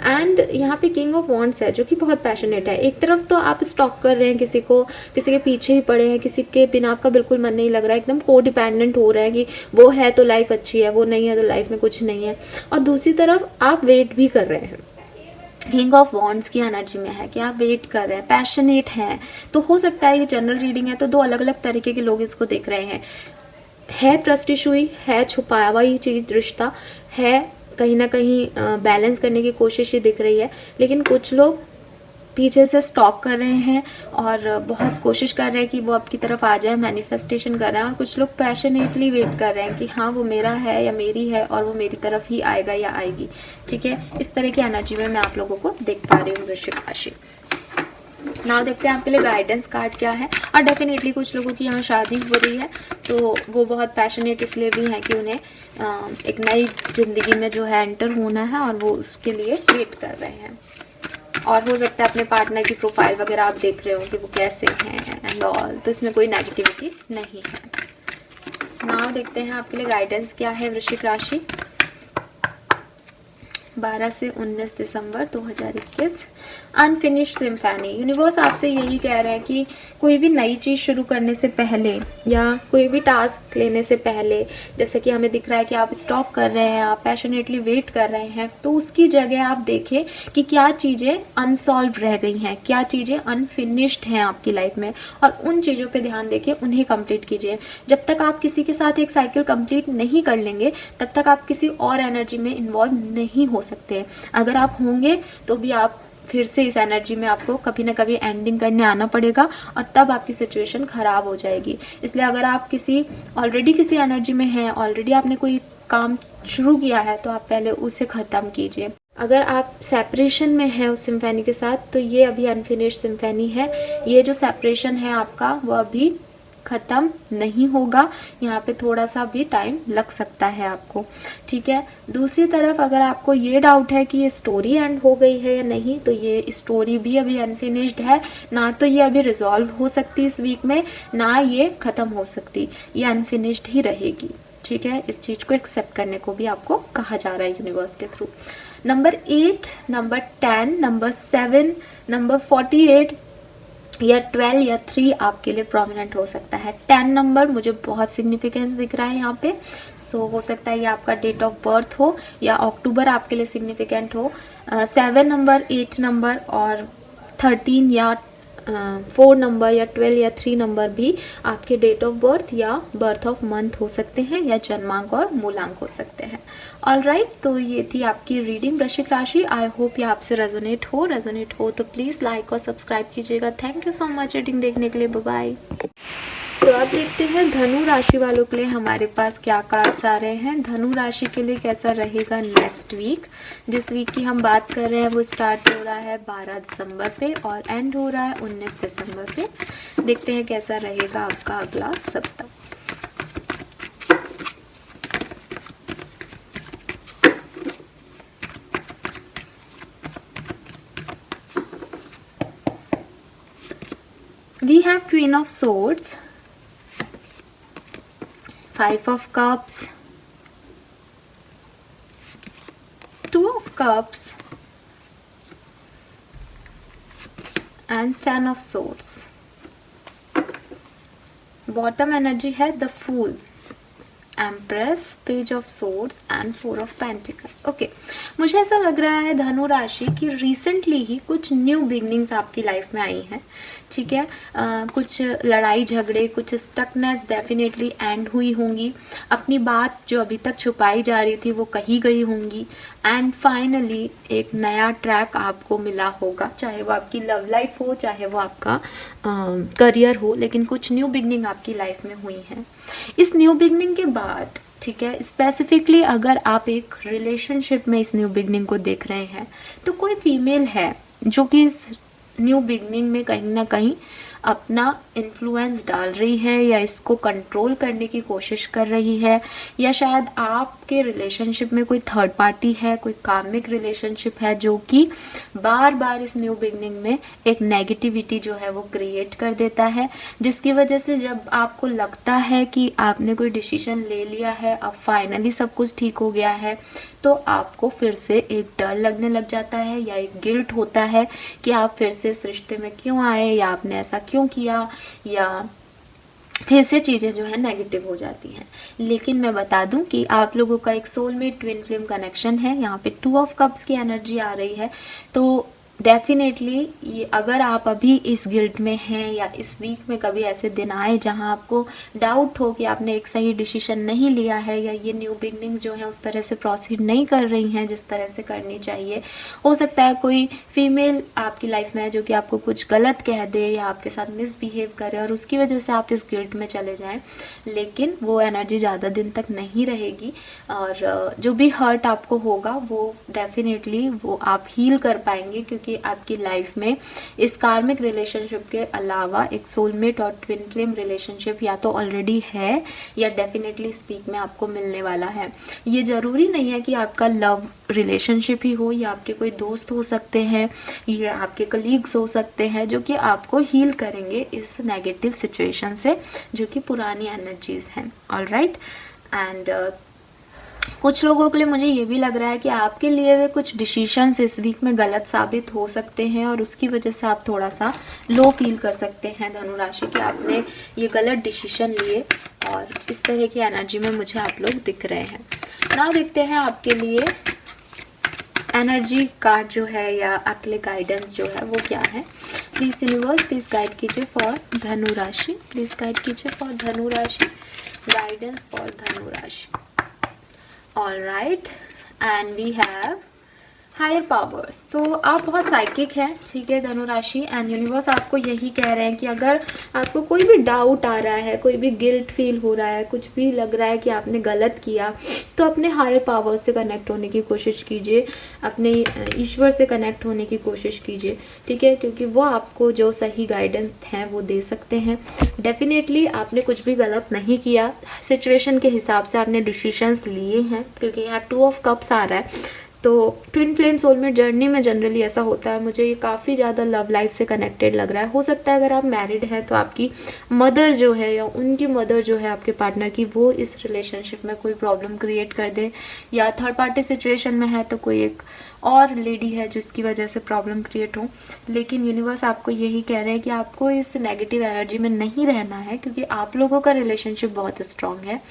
एंड यहाँ पे किंग ऑफ वॉन्ड्स है जो कि बहुत पैशनेट है। एक तरफ तो आप स्टॉक कर रहे हैं किसी को, किसी के पीछे ही पड़े हैं, किसी के बिना आपका बिल्कुल मन नहीं लग रहा है, एकदम को डिपेंडेंट हो रहा है कि वो है तो लाइफ अच्छी है, वो नहीं है तो लाइफ में कुछ नहीं है, और दूसरी तरफ आप वेट भी कर रहे हैं। किंग ऑफ वॉन्ड्स की एनर्जी में है कि आप वेट कर रहे हैं, पैशनेट हैं। तो हो सकता है ये जनरल रीडिंग है तो 2 अलग अलग तरीके के लोग इसको देख रहे हैं। है ट्रस्ट इशू है, छुपाया हुआ ही चीज़ रिश्ता है, कहीं ना कहीं बैलेंस करने की कोशिश ही दिख रही है, लेकिन कुछ लोग पीछे से स्टॉक कर रहे हैं और बहुत कोशिश कर रहे हैं कि वो आपकी तरफ आ जाए, मैनिफेस्टेशन कर रहे हैं, और कुछ लोग पैशनेटली वेट कर रहे हैं कि हाँ वो मेरा है या मेरी है और वो मेरी तरफ ही आएगा या आएगी, ठीक है। इस तरह की एनर्जी में मैं आप लोगों को देख पा रही हूँ वृश्चिक राशि। नाउ देखते हैं आपके लिए गाइडेंस कार्ड क्या है। और डेफिनेटली कुछ लोगों की यहाँ शादी हो रही है तो वो बहुत पैशनेट इसलिए भी हैं कि उन्हें एक नई ज़िंदगी में जो है एंटर होना है और वो उसके लिए वेट कर रहे हैं। और हो सकता है अपने पार्टनर की प्रोफाइल वगैरह आप देख रहे हो कि वो कैसे हैं एंड ऑल, तो इसमें कोई नेगेटिविटी नहीं है। नाउ देखते हैं आपके लिए गाइडेंस क्या है वृश्चिक राशि 12 से 19 दिसंबर 2021। अनफिनिश्ड सिम्फनी, यूनिवर्स आपसे यही कह रहे हैं कि कोई भी नई चीज़ शुरू करने से पहले या कोई भी टास्क लेने से पहले, जैसे कि हमें दिख रहा है कि आप स्टॉक कर रहे हैं, आप पैशनेटली वेट कर रहे हैं, तो उसकी जगह आप देखें कि क्या चीज़ें अनसॉल्व रह गई हैं, क्या चीज़ें अनफिनिश्ड हैं आपकी लाइफ में, और उन चीज़ों पे ध्यान देके उन्हें कंप्लीट कीजिए। जब तक आप किसी के साथ एक साइकिल कंप्लीट नहीं कर लेंगे तब तक आप किसी और एनर्जी में इन्वॉल्व नहीं हो सकते। अगर आप होंगे तो भी आप फिर से इस एनर्जी में आपको कभी ना कभी एंडिंग करने आना पड़ेगा और तब आपकी सिचुएशन ख़राब हो जाएगी। इसलिए अगर आप ऑलरेडी किसी एनर्जी में हैं, ऑलरेडी आपने कोई काम शुरू किया है, तो आप पहले उसे ख़त्म कीजिए। अगर आप सेपरेशन में हैं उस सिम्फनी के साथ तो ये अभी अनफिनिश्ड सिम्फनी है। ये जो सेपरेशन है आपका वो अभी ख़त्म नहीं होगा, यहाँ पे थोड़ा सा भी टाइम लग सकता है आपको, ठीक है। दूसरी तरफ अगर आपको ये डाउट है कि ये स्टोरी एंड हो गई है या नहीं, तो ये स्टोरी भी अभी अनफिनिश्ड है, ना तो ये अभी रिजॉल्व हो सकती इस वीक में, ना ये ख़त्म हो सकती, ये अनफिनिश्ड ही रहेगी, ठीक है। इस चीज़ को एक्सेप्ट करने को भी आपको कहा जा रहा है यूनिवर्स के through. Number 8, number 10, number 7, number 48 या 12 या 3 आपके लिए प्रोमिनेंट हो सकता है। 10 नंबर मुझे बहुत सिग्निफिकेंस दिख रहा है यहाँ पे, सो हो सकता है ये आपका डेट ऑफ बर्थ हो या अक्टूबर आपके लिए सिग्निफिकेंट हो। 7 नंबर, 8 नंबर और 13 या 4 नंबर या 12 या 3 नंबर भी आपके डेट ऑफ बर्थ या बर्थ ऑफ मंथ हो सकते हैं, या जन्मांक और मूलांक हो सकते हैं। ऑलराइट, तो ये थी आपकी रीडिंग वृश्चिक राशि। आई होप ये आपसे रेजोनेट हो तो प्लीज़ लाइक और सब्सक्राइब कीजिएगा। Thank you so much reading देखने के लिए। Bye bye. सो अब देखते हैं धनु राशि वालों के लिए हमारे पास क्या कार्ड्स आ रहे हैं। धनु राशि के लिए कैसा रहेगा नेक्स्ट वीक। जिस वीक की हम बात कर रहे हैं वो स्टार्ट हो रहा है 12 दिसंबर पे और एंड हो रहा है 19 दिसंबर पे। देखते हैं कैसा रहेगा आपका अगला सप्ताह। We have Queen of Swords, Five of Cups, Two of Cups and Ten of Swords. Bottom energy है the fool, empress, page of swords and four of pentacle. Okay, मुझे ऐसा लग रहा है धनु राशि की रिसेंटली ही कुछ न्यू बिगनिंग्स आपकी लाइफ में आई हैं, ठीक है। कुछ लड़ाई झगड़े, कुछ स्टकनेस डेफिनेटली एंड हुई होंगी, अपनी बात जो अभी तक छुपाई जा रही थी वो कही गई होंगी, एंड फाइनली एक नया ट्रैक आपको मिला होगा, चाहे वो आपकी लव लाइफ हो, चाहे वो आपका करियर हो, लेकिन कुछ न्यू बिगनिंग आपकी लाइफ में हुई है। इस न्यू बिगनिंग के बाद, ठीक है, स्पेसिफिकली अगर आप एक रिलेशनशिप में इस न्यू बिगनिंग को देख रहे हैं तो कोई फीमेल है जो कि इस न्यू बिगनिंग में कहीं ना कहीं अपना इन्फ्लुएंस डाल रही है या इसको कंट्रोल करने की कोशिश कर रही है, या शायद आपके रिलेशनशिप में कोई थर्ड पार्टी है, कोई कार्मिक रिलेशनशिप है जो कि बार बार इस न्यू बिगनिंग में एक नेगेटिविटी जो है वो क्रिएट कर देता है, जिसकी वजह से जब आपको लगता है कि आपने कोई डिसीजन ले लिया है, अब फाइनली सब कुछ ठीक हो गया है, तो आपको फिर से एक डर लगने लग जाता है या एक गिल्ट होता है कि आप फिर से इस रिश्ते में क्यों आए, या आपने ऐसा क्यों किया, या फिर से चीज़ें जो है नेगेटिव हो जाती हैं। लेकिन मैं बता दूं कि आप लोगों का एक सोलमेट ट्विन फ्लेम कनेक्शन है, यहाँ पे टू ऑफ कप्स की एनर्जी आ रही है, तो डेफिनेटली ये अगर आप अभी इस गिल्ट में हैं या इस वीक में कभी ऐसे दिन आए जहां आपको डाउट हो कि आपने एक सही डिसीजन नहीं लिया है, या ये न्यू बिगनिंग्स जो हैं उस तरह से प्रोसीड नहीं कर रही हैं जिस तरह से करनी चाहिए, हो सकता है कोई फीमेल आपकी लाइफ में है जो कि आपको कुछ गलत कह दे या आपके साथ मिसबिहेव करे और उसकी वजह से आप इस गिल्ट में चले जाएं, लेकिन वो एनर्जी ज़्यादा दिन तक नहीं रहेगी, और जो भी हर्ट आपको होगा वो डेफिनेटली वो आप हील कर पाएंगे, क्योंकि आपकी लाइफ में इस कार्मिक रिलेशनशिप के अलावा एक सोलमेट और ट्विन फ्लेम रिलेशनशिप या तो ऑलरेडी है या डेफिनेटली स्पीक में आपको मिलने वाला है। ये ज़रूरी नहीं है कि आपका लव रिलेशनशिप ही हो, या आपके कोई दोस्त हो सकते हैं, या आपके कलीग्स हो सकते हैं जो कि आपको हील करेंगे इस नेगेटिव सिचुएशन से, जो कि पुरानी एनर्जीज हैं। ऑलराइट, एंड कुछ लोगों के लिए मुझे ये भी लग रहा है कि आपके लिए वे कुछ डिसीशंस इस वीक में गलत साबित हो सकते हैं और उसकी वजह से आप थोड़ा सा लो फील कर सकते हैं धनु राशि कि आपने ये गलत डिसीजन लिए, और इस तरह की एनर्जी में मुझे आप लोग दिख रहे हैं। ना देखते हैं आपके लिए एनर्जी कार्ड जो है या आपके लिए गाइडेंस जो है वो क्या है। प्लीज़ यूनिवर्स, प्लीज़ गाइड कीजिए फॉर धनु राशि, प्लीज़ गाइड कीजिए फॉर धनु राशि, गाइडेंस फॉर धनु राशि। All right, and we have higher powers. तो आप बहुत साइकिक हैं, ठीक है धनु राशि, एंड यूनिवर्स आपको यही कह रहे हैं कि अगर आपको कोई भी डाउट आ रहा है, कोई भी गिल्ट फील हो रहा है, कुछ भी लग रहा है कि आपने गलत किया, तो अपने हायर पावर्स से कनेक्ट होने की कोशिश कीजिए, अपने ईश्वर से कनेक्ट होने की कोशिश कीजिए, ठीक है, क्योंकि वो आपको जो सही गाइडेंस हैं वो दे सकते हैं। डेफिनेटली आपने कुछ भी गलत नहीं किया, सिचुएशन के हिसाब से आपने डिसीजंस लिए हैं, क्योंकि यहाँ 2 ऑफ कप्स आ रहा है। तो ट्विन फ्लेम सोलमेट जर्नी में जनरली ऐसा होता है। मुझे ये काफ़ी ज़्यादा लव लाइफ से कनेक्टेड लग रहा है। हो सकता है अगर आप मैरिड हैं तो आपकी मदर जो है या उनकी मदर जो है आपके पार्टनर की, वो इस रिलेशनशिप में कोई प्रॉब्लम क्रिएट कर दे, या थर्ड पार्टी सिचुएशन में है तो कोई एक और लेडी है जिसकी वजह से प्रॉब्लम क्रिएट हो। लेकिन यूनिवर्स आपको यही कह रहे हैं कि आपको इस नेगेटिव एनर्जी में नहीं रहना है, क्योंकि आप लोगों का रिलेशनशिप बहुत स्ट्रांग है।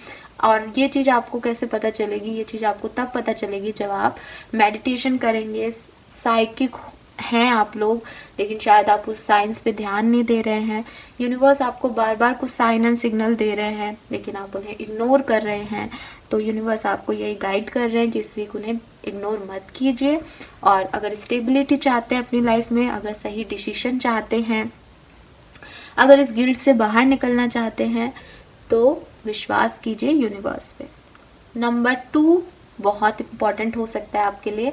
और ये चीज़ आपको कैसे पता चलेगी? ये चीज़ आपको तब पता चलेगी जब आप मेडिटेशन करेंगे। साइकिक हैं आप लोग, लेकिन शायद आप उस साइंस पे ध्यान नहीं दे रहे हैं। यूनिवर्स आपको बार बार कुछ साइन एंड सिग्नल दे रहे हैं, लेकिन आप उन्हें इग्नोर कर रहे हैं। तो यूनिवर्स आपको यही गाइड कर रहे हैं कि इस वीक उन्हें इग्नोर मत कीजिए, और अगर स्टेबिलिटी चाहते हैं अपनी लाइफ में, अगर सही डिसीजन चाहते हैं, अगर इस गिल्ट से बाहर निकलना चाहते हैं, तो विश्वास कीजिए यूनिवर्स पे। नंबर 2 बहुत इम्पॉर्टेंट हो सकता है आपके लिए।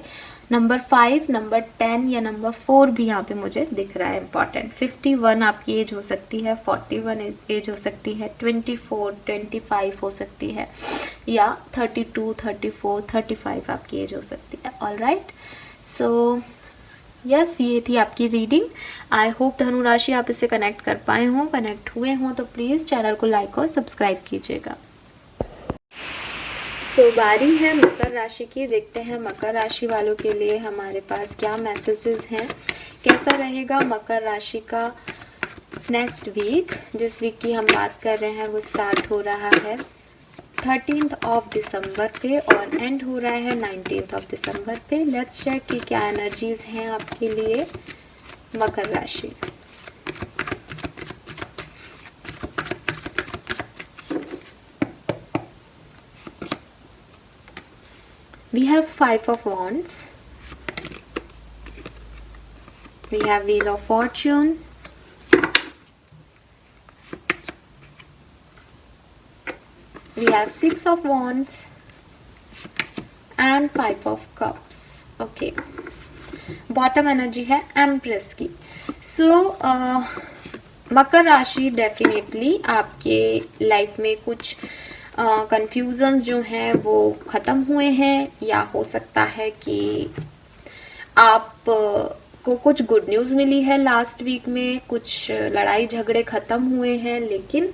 नंबर 5, नंबर 10 या नंबर 4 भी यहाँ पे मुझे दिख रहा है इम्पॉर्टेंट। 51 आपकी एज हो सकती है, 41 एज हो सकती है, 24, 25 हो सकती है, या 32, 34, 35 आपकी एज हो सकती है। ऑल राइट, सो यस, ये थी आपकी रीडिंग। आई होप धनु राशि आप इसे कनेक्ट कर पाए हों। कनेक्ट हुए हों तो प्लीज़ चैनल को लाइक और सब्सक्राइब कीजिएगा। सो बारी है मकर राशि की। देखते हैं मकर राशि वालों के लिए हमारे पास क्या मैसेजेस हैं, कैसा रहेगा मकर राशि का नेक्स्ट वीक। जिस वीक की हम बात कर रहे हैं वो स्टार्ट हो रहा है 13 दिसंबर पे और एंड हो रहा है 19 दिसंबर पे। लेट्स चेक कि क्या एनर्जीज हैं आपके लिए मकर राशि। We have 5 of Wands. We have Wheel of Fortune. We have 6 of Wands and 5 of Cups. Okay. Bottom energy है Empress की. So मकर राशि डेफिनेटली आपके लाइफ में कुछ कन्फ्यूजन्स जो हैं वो ख़त्म हुए हैं, या हो सकता है कि आप को कुछ गुड न्यूज़ मिली है लास्ट वीक में, कुछ लड़ाई झगड़े ख़त्म हुए हैं, लेकिन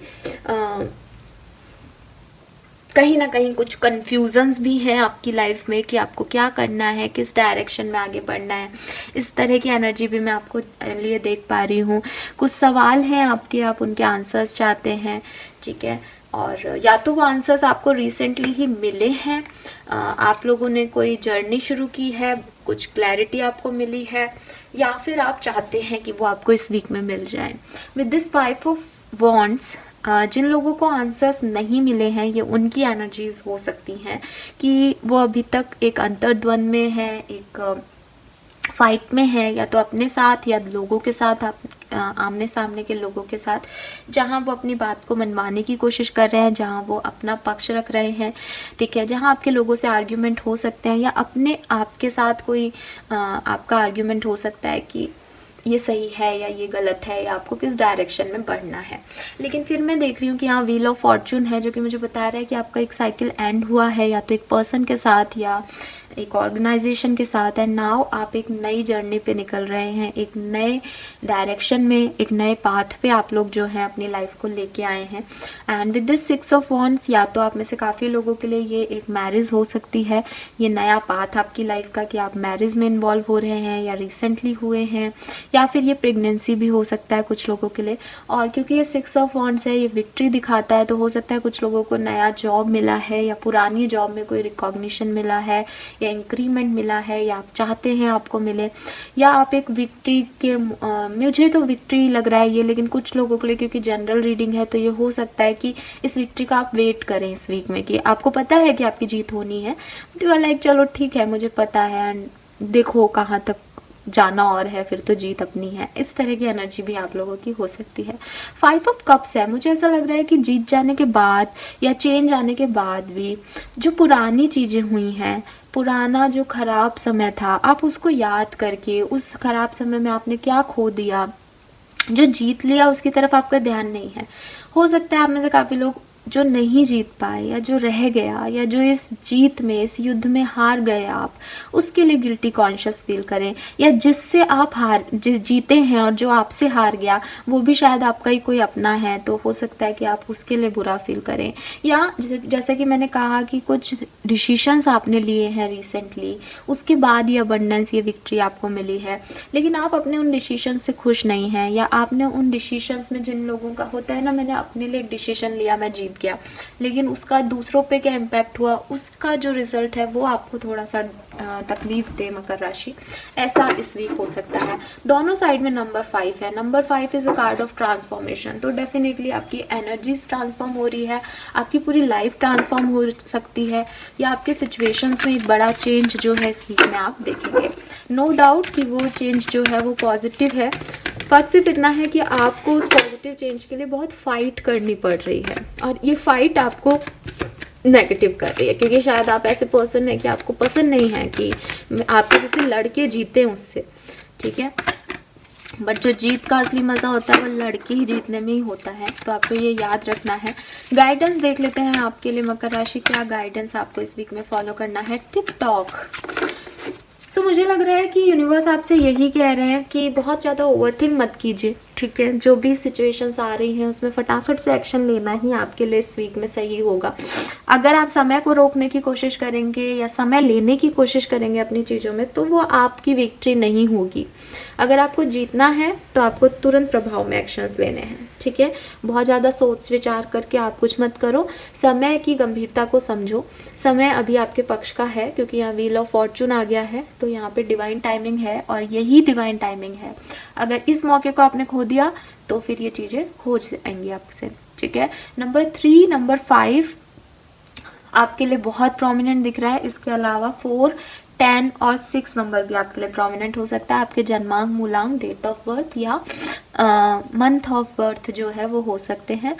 कहीं ना कहीं कुछ कन्फ्यूजन्स भी हैं आपकी लाइफ में कि आपको क्या करना है, किस डायरेक्शन में आगे बढ़ना है। इस तरह की एनर्जी भी मैं आपको लिए देख पा रही हूँ। कुछ सवाल हैं आपके, आप उनके आंसर्स चाहते हैं, ठीक है। और या तो वो आंसर्स आपको रिसेंटली ही मिले हैं, आप लोगों ने कोई जर्नी शुरू की है, कुछ क्लैरिटी आपको मिली है, या फिर आप चाहते हैं कि वो आपको इस वीक में मिल जाए। विद दिस 5 ऑफ वॉन्ड्स, जिन लोगों को आंसर्स नहीं मिले हैं, ये उनकी एनर्जीज हो सकती हैं कि वो अभी तक एक अंतर्द्वंद में है, एक फाइट में है, या तो अपने साथ या लोगों के साथ, आमने सामने के लोगों के साथ, जहां वो अपनी बात को मनवाने की कोशिश कर रहे हैं, जहां वो अपना पक्ष रख रहे हैं, ठीक है। जहां आपके लोगों से आर्ग्यूमेंट हो सकते हैं, या अपने आपके साथ कोई आपका आर्ग्यूमेंट हो सकता है कि ये सही है या ये गलत है, या आपको किस डायरेक्शन में बढ़ना है। लेकिन फिर मैं देख रही हूँ कि यहाँ व्हील ऑफ फॉर्चून है, जो कि मुझे बता रहा है कि आपका एक साइकिल एंड हुआ है, या तो एक पर्सन के साथ या एक ऑर्गेनाइजेशन के साथ, एंड नाउ आप एक नई जर्नी पे निकल रहे हैं, एक नए डायरेक्शन में, एक नए पाथ पे आप लोग जो हैं अपनी लाइफ को लेके आए हैं। And with this 6 of wands, या तो आप में से काफ़ी लोगों के लिए ये एक मैरिज हो सकती है, ये नया पाथ आपकी लाइफ का कि आप मैरिज में इन्वॉल्व हो रहे हैं या रिसेंटली हुए हैं, या फिर ये प्रेगनेंसी भी हो सकता है कुछ लोगों के लिए। और क्योंकि ये 6 ऑफ वॉन्ड्स है, ये विक्ट्री दिखाता है, तो हो सकता है कुछ लोगों को नया जॉब मिला है, या पुरानी जॉब में कोई रिकॉग्निशन मिला है, या इंक्रीमेंट मिला है, या आप चाहते हैं आपको मिले, या आप एक विक्ट्री के मुझे तो विक्ट्री लग रहा है ये, लेकिन कुछ लोगों के लिए क्योंकि जनरल रीडिंग है तो ये हो सकता है कि इस विक्ट्री का आप वेट करें इस वीक में, कि आपको पता है कि आपकी जीत होनी है, बट यू आर लाइक चलो ठीक है मुझे पता है, एंड देखो कहाँ तक जाना और है, फिर तो जीत अपनी है। इस तरह की एनर्जी भी आप लोगों की हो सकती है। 5 ऑफ कप्स है, मुझे ऐसा लग रहा है कि जीत जाने के बाद या चेंज आने के बाद भी जो पुरानी चीज़ें हुई हैं, पुराना जो ख़राब समय था, आप उसको याद करके उस ख़राब समय में आपने क्या खो दिया, जो जीत लिया उसकी तरफ आपका ध्यान नहीं है। हो सकता है आप में से काफ़ी लोग जो नहीं जीत पाए, या जो रह गया, या जो इस जीत में, इस युद्ध में हार गए आप, उसके लिए गिल्टी कॉन्शियस फील करें, या जिससे आप जीते हैं और जो आपसे हार गया वो भी शायद आपका ही कोई अपना है, तो हो सकता है कि आप उसके लिए बुरा फील करें। या जैसा कि मैंने कहा कि कुछ डिसीशंस आपने लिए हैं रिसेंटली, उसके बाद ये अबंडेंस, ये विक्ट्री आपको मिली है, लेकिन आप अपने उन डिसीशन से खुश नहीं हैं, या आपने उन डिसीशंस में, जिन लोगों का होता है ना, मैंने अपने लिए एक डिसीजन लिया, मैं जीत गया, लेकिन उसका दूसरों पे क्या इम्पैक्ट हुआ, उसका जो रिजल्ट है वो आपको थोड़ा सा तकलीफ दे मकर राशि, ऐसा इस वीक हो सकता है। दोनों साइड में नंबर 5 है। Number 5 is a card of transformation, तो डेफिनेटली आपकी एनर्जीज ट्रांसफॉर्म हो रही है, आपकी पूरी लाइफ ट्रांसफॉर्म हो सकती है, या आपके सिचुएशंस में एक बड़ा चेंज जो है इस वीक में आप देखेंगे। नो डाउट कि वो चेंज जो है वो पॉजिटिव है, फर्क सिर्फ इतना है कि आपको उस पॉजिटिव चेंज के लिए बहुत फाइट करनी पड़ रही है, और ये फाइट आपको नेगेटिव कर रही है, क्योंकि शायद आप ऐसे पर्सन है कि आपको पसंद नहीं है कि आप किसी से लड़के जीते उससे, ठीक है। बट जो जीत का असली मज़ा होता है वो लड़के ही जीतने में ही होता है, तो आपको ये याद रखना है। गाइडेंस देख लेते हैं आपके लिए मकर राशि, क्या गाइडेंस आपको इस वीक में फॉलो करना है। टिकटॉक, सो मुझे लग रहा है कि यूनिवर्स आपसे यही कह रहे हैं कि बहुत ज़्यादा ओवरथिंक मत कीजिए, ठीक है। जो भी सिचुएशंस आ रही हैं उसमें फटाफट से एक्शन लेना ही आपके लिए इस वीक में सही होगा। अगर आप समय को रोकने की कोशिश करेंगे या समय लेने की कोशिश करेंगे अपनी चीज़ों में, तो वो आपकी विक्ट्री नहीं होगी। अगर आपको जीतना है तो आपको तुरंत प्रभाव में एक्शंस लेने हैं, ठीक है। बहुत ज़्यादा सोच विचार करके आप कुछ मत करो, समय की गंभीरता को समझो। समय अभी आपके पक्ष का है क्योंकि यहाँ व्हील ऑफ फॉर्चून आ गया है, तो यहाँ पे डिवाइन टाइमिंग है और यही डिवाइन टाइमिंग है। अगर इस मौके को आपने खो दिया तो फिर ये चीज़ें हो जाएंगी आपसे, ठीक है। नंबर 3, नंबर 5 आपके लिए बहुत प्रोमिनेंट दिख रहा है। इसके अलावा 4, 10 और 6 नंबर भी आपके लिए प्रोमिनेंट हो सकता है। आपके जन्मांक, मूलांक, डेट ऑफ बर्थ या मंथ ऑफ बर्थ जो है वो हो सकते हैं।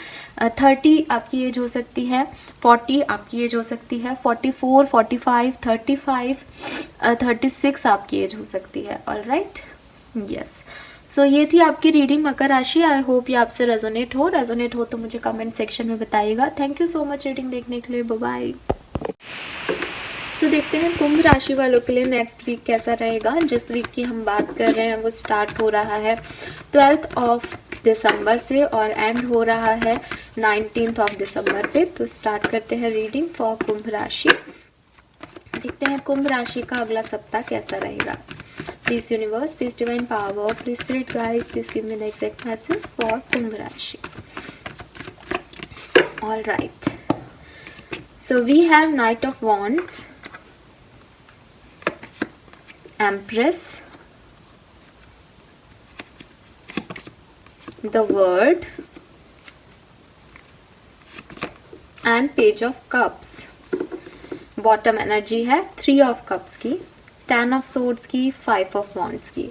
30 आपकी एज हो सकती है, 40 आपकी एज हो सकती है, 44, 45, 35, 36 आपकी एज हो सकती है। Alright, yes. सो ये थी आपकी रीडिंग मकर राशि। आई होप ये आपसे रेजोनेट हो तो मुझे कमेंट सेक्शन में बताइएगा। Thank you so much reading देखने के लिए। Bye bye. सो देखते हैं कुंभ राशि वालों के लिए नेक्स्ट वीक कैसा रहेगा। जिस वीक की हम बात कर रहे हैं वो स्टार्ट हो रहा है 12 ऑफ दिसंबर से और एंड हो रहा है 19 ऑफ दिसंबर पे। तो स्टार्ट करते हैं रीडिंग फॉर कुंभ राशि। देखते हैं कुंभ राशि का अगला सप्ताह कैसा रहेगा। Please universe, please divine power, please spirit guides, please give me the exact message for कुंभ राशि। All right, so we have knight of wands, Empress, the World and Page of Cups। Bottom energy है 3 of cups की, 10 of swords की, 5 of wands की।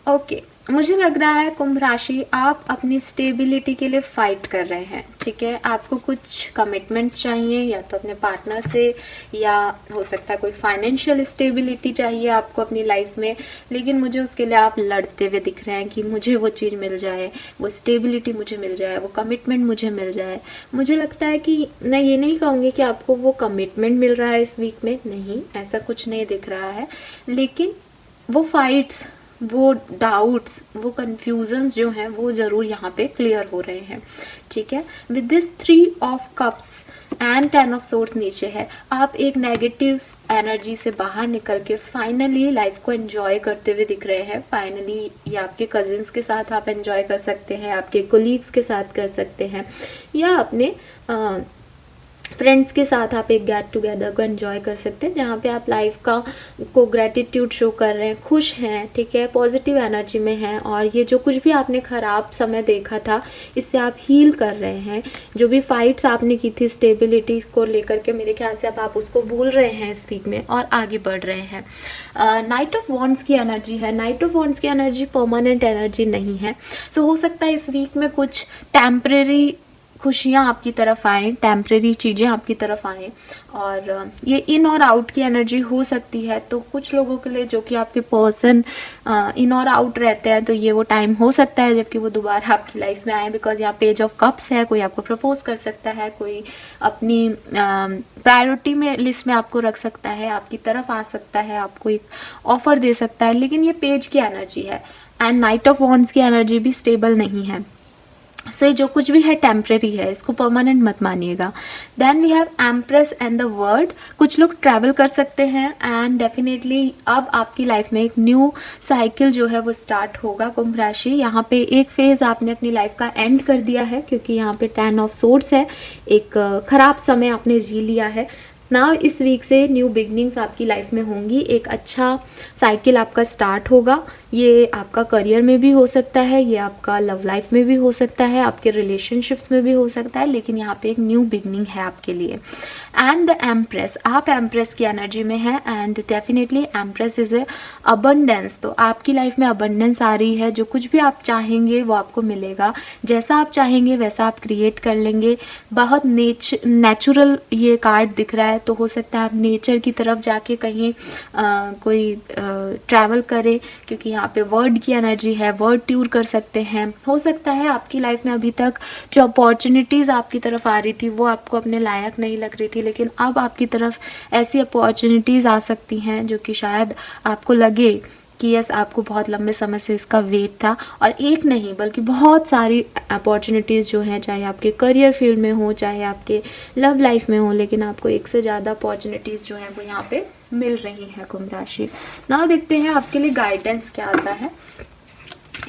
Okay, मुझे लग रहा है कुंभ राशि आप अपनी स्टेबिलिटी के लिए फाइट कर रहे हैं, ठीक है। आपको कुछ कमिटमेंट्स चाहिए या तो अपने पार्टनर से, या हो सकता है कोई फाइनेंशियल स्टेबिलिटी चाहिए आपको अपनी लाइफ में। लेकिन मुझे उसके लिए आप लड़ते हुए दिख रहे हैं कि मुझे वो चीज़ मिल जाए, वो स्टेबिलिटी मुझे मिल जाए, वो कमिटमेंट मुझे मिल जाए। मुझे लगता है कि मैं ये नहीं कहूँगी कि आपको वो कमिटमेंट मिल रहा है इस वीक में, नहीं, ऐसा कुछ नहीं दिख रहा है। लेकिन वो फाइट्स, वो डाउट्स, वो कन्फ्यूजन्स जो हैं वो ज़रूर यहाँ पे क्लियर हो रहे हैं, ठीक है। With this 3 of cups and 10 of swords नीचे है, आप एक नेगेटिव एनर्जी से बाहर निकल के फाइनली लाइफ को एंजॉय करते हुए दिख रहे हैं। फाइनली ये आपके कजिन्स के साथ आप एंजॉय कर सकते हैं, आपके कोलीग्स के साथ कर सकते हैं, या अपने फ्रेंड्स के साथ आप एक गेट टुगेदर को एंजॉय कर सकते हैं, जहाँ पे आप लाइफ को ग्रेटिट्यूड शो कर रहे हैं, खुश हैं, ठीक है, पॉजिटिव एनर्जी में हैं। और ये जो कुछ भी आपने ख़राब समय देखा था, इससे आप हील कर रहे हैं। जो भी फाइट्स आपने की थी स्टेबिलिटी को लेकर के, मेरे ख्याल से अब आप उसको भूल रहे हैं इस वीक में और आगे बढ़ रहे हैं। नाइट ऑफ वॉन्ड्स की एनर्जी है। नाइट ऑफ वॉन्ड्स की एनर्जी परमानेंट एनर्जी नहीं है। सो हो सकता है इस वीक में कुछ टेम्परेरी खुशियाँ आपकी तरफ आएँ, टेम्परेरी चीज़ें आपकी तरफ आएँ, और ये इन और आउट की एनर्जी हो सकती है। तो कुछ लोगों के लिए जो कि आपके पर्सन इन और आउट रहते हैं, तो ये वो टाइम हो सकता है जबकि वो दोबारा आपकी लाइफ में आए, बिकॉज यहाँ पेज ऑफ कप्स है। कोई आपको प्रपोज कर सकता है, कोई अपनी प्रायोरिटी में लिस्ट में आपको रख सकता है, आपकी तरफ आ सकता है, आपको एक ऑफर दे सकता है। लेकिन ये पेज की एनर्जी है एंड नाइट ऑफ वॉन्ड्स की एनर्जी भी स्टेबल नहीं है। सो ये जो कुछ भी है टेम्परेरी है, इसको परमानेंट मत मानिएगा। Then we have empress and the world. कुछ लोग ट्रैवल कर सकते हैं एंड डेफिनेटली अब आपकी लाइफ में एक न्यू साइकिल जो है वो स्टार्ट होगा। कुंभ राशि, यहाँ पे एक फेज़ आपने अपनी लाइफ का एंड कर दिया है क्योंकि यहाँ पे 10 ऑफ सोर्ड्स है। एक ख़राब समय आपने जी लिया है ना। इस वीक से न्यू बिगनिंग्स आपकी लाइफ में होंगी, एक अच्छा साइकिल आपका स्टार्ट होगा। ये आपका करियर में भी हो सकता है, ये आपका लव लाइफ में भी हो सकता है, आपके रिलेशनशिप्स में भी हो सकता है, लेकिन यहाँ पे एक न्यू बिगनिंग है आपके लिए। एंड द एम्प्रेस, आप एम्प्रेस की एनर्जी में है and definitely empress is a abundance. तो आपकी लाइफ में अबंडेंस आ रही है, जो कुछ भी आप चाहेंगे वो आपको मिलेगा, जैसा आप चाहेंगे वैसा आप क्रिएट कर लेंगे। बहुत नेचुरल ये कार्ड दिख रहा है, तो हो सकता है आप नेचर की तरफ जाके कहीं कोई ट्रैवल करें, क्योंकि यहाँ पे वर्ड की एनर्जी है, वर्ड टूर कर सकते हैं। हो सकता है आपकी लाइफ में अभी तक जो अपॉर्चुनिटीज़ आपकी तरफ आ रही थी वो आपको अपने लायक नहीं लग रही थी, लेकिन अब आपकी तरफ ऐसी अपॉर्चुनिटीज़ आ सकती हैं जो कि शायद आपको लगे कि यस, आपको बहुत लंबे समय से इसका वेट था। और एक नहीं बल्कि बहुत सारी अपॉर्चुनिटीज़ जो हैं, चाहे आपके करियर फील्ड में हो, चाहे आपके लव लाइफ में हो, लेकिन आपको एक से ज़्यादा अपॉर्चुनिटीज़ जो हैं वो यहाँ पे मिल रही हैं कुंभ राशि। नाउ देखते हैं आपके लिए गाइडेंस क्या आता है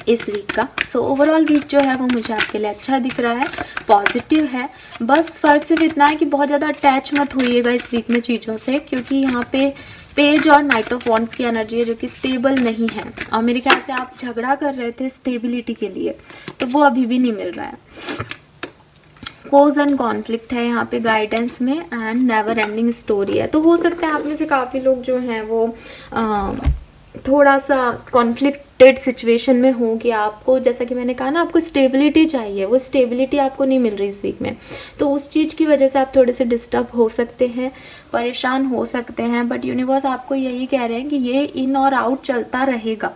इस वीक का। सो ओवरऑल वीक जो है वो मुझे आपके लिए अच्छा दिख रहा है, पॉजिटिव है। बस फ़र्क सिर्फ इतना है कि बहुत ज़्यादा अटैच मत होइएगा इस वीक में चीज़ों से, क्योंकि यहाँ पे पेज और नाइट ऑफ वॉन्ड्स की एनर्जी है जो कि स्टेबल नहीं है। और मेरे ख्याल से आप झगड़ा कर रहे थे स्टेबिलिटी के लिए, तो वो अभी भी नहीं मिल रहा है। कोज एंड कॉन्फ्लिक्ट है यहाँ पे गाइडेंस में, एंड नेवर एंडिंग स्टोरी है। तो हो सकता है आप में से काफ़ी लोग जो हैं वो थोड़ा सा कॉन्फ्लिक्टेड सिचुएशन में हो कि आपको, जैसा कि मैंने कहा ना, आपको स्टेबिलिटी चाहिए, वो स्टेबिलिटी आपको नहीं मिल रही इस वीक में। तो उस चीज़ की वजह से आप थोड़े से डिस्टर्ब हो सकते हैं, परेशान हो सकते हैं। बट यूनिवर्स आपको यही कह रहे हैं कि ये इन और आउट चलता रहेगा,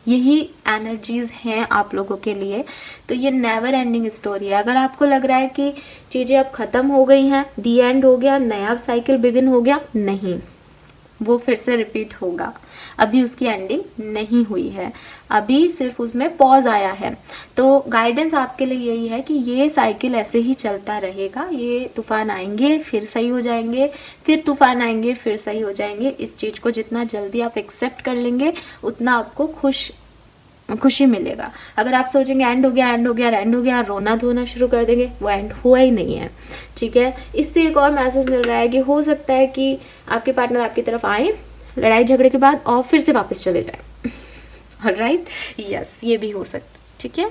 यही एनर्जीज़ हैं आप लोगों के लिए। तो ये नेवर एंडिंग स्टोरी है। अगर आपको लग रहा है कि चीज़ें अब ख़त्म हो गई हैं, दी एंड हो गया, नया साइकिल बिगिन हो गया, नहीं, वो फिर से रिपीट होगा। अभी उसकी एंडिंग नहीं हुई है, अभी सिर्फ उसमें पॉज आया है। तो गाइडेंस आपके लिए यही है कि ये साइकिल ऐसे ही चलता रहेगा। ये तूफान आएंगे फिर सही हो जाएंगे, फिर तूफान आएंगे फिर सही हो जाएंगे। इस चीज़ को जितना जल्दी आप एक्सेप्ट कर लेंगे उतना आपको खुशी मिलेगा। अगर आप सोचेंगे एंड हो गया, एंड हो गया, एंड हो गया, रोना धोना शुरू कर देंगे, वो एंड हुआ ही नहीं है। ठीक है, इससे एक और मैसेज मिल रहा है कि हो सकता है कि आपके पार्टनर आपकी तरफ आए लड़ाई झगड़े के बाद और फिर से वापस चले जाए। ऑलराइट, यस, ये भी हो सकता है। ठीक है,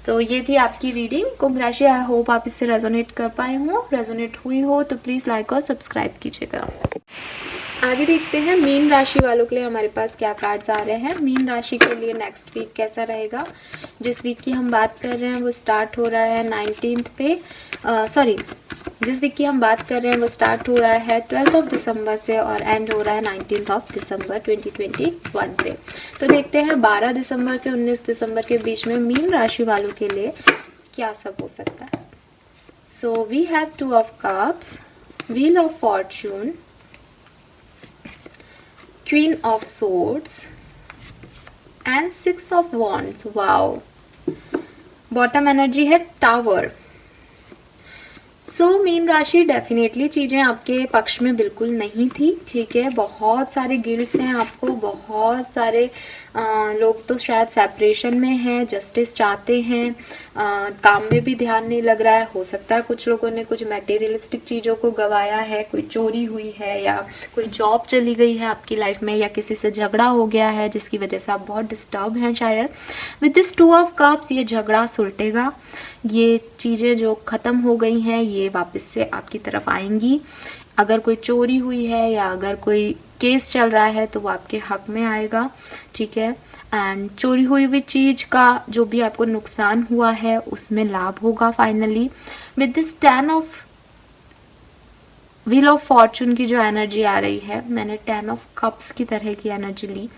तो ये थी आपकी रीडिंग कुंभ राशि। आई होप आप इससे रेजोनेट कर पाए हो। रेजोनेट हुई हो तो प्लीज़ लाइक और सब्सक्राइब कीजिएगा। आगे देखते हैं मीन राशि वालों के लिए हमारे पास क्या कार्ड्स आ रहे हैं। मीन राशि के लिए नेक्स्ट वीक कैसा रहेगा। जिस वीक की हम बात कर रहे हैं वो स्टार्ट हो रहा है 19 पे, जिस वीक की हम बात कर रहे हैं वो स्टार्ट हो रहा है 12 ऑफ दिसंबर से और एंड हो रहा है 19 ऑफ दिसंबर 2021 पे। तो देखते हैं 12 दिसंबर से 19 दिसंबर के बीच में मीन राशि वालों के लिए क्या सब हो सकता है। So we have 2 of cups, wheel of fortune, Queen of Swords and 6 of Wands. Wow, bottom energy है टावर। सो मीन राशि, डेफिनेटली चीज़ें आपके पक्ष में बिल्कुल नहीं थी। ठीक है, बहुत सारे गिल्ट्स हैं आपको, बहुत सारे लोग तो शायद सेपरेशन में हैं, जस्टिस चाहते हैं, काम में भी ध्यान नहीं लग रहा है। हो सकता है कुछ लोगों ने कुछ मटेरियलिस्टिक चीज़ों को गंवाया है, कोई चोरी हुई है या कोई जॉब चली गई है आपकी लाइफ में, या किसी से झगड़ा हो गया है जिसकी वजह से आप बहुत डिस्टर्ब हैं शायद। विद दिस 2 ऑफ कप्स ये झगड़ा सुलटेगा, ये चीज़ें जो ख़त्म हो गई हैं ये वापस से आपकी तरफ आएंगी। अगर कोई चोरी हुई है या अगर कोई केस चल रहा है तो वो आपके हक में आएगा। ठीक है, एंड चोरी हुई हुई चीज़ का जो भी आपको नुकसान हुआ है उसमें लाभ होगा finally. With this 10 of wheel of Fortune की जो एनर्जी आ रही है, मैंने 10 ऑफ कप्स की तरह की एनर्जी ली।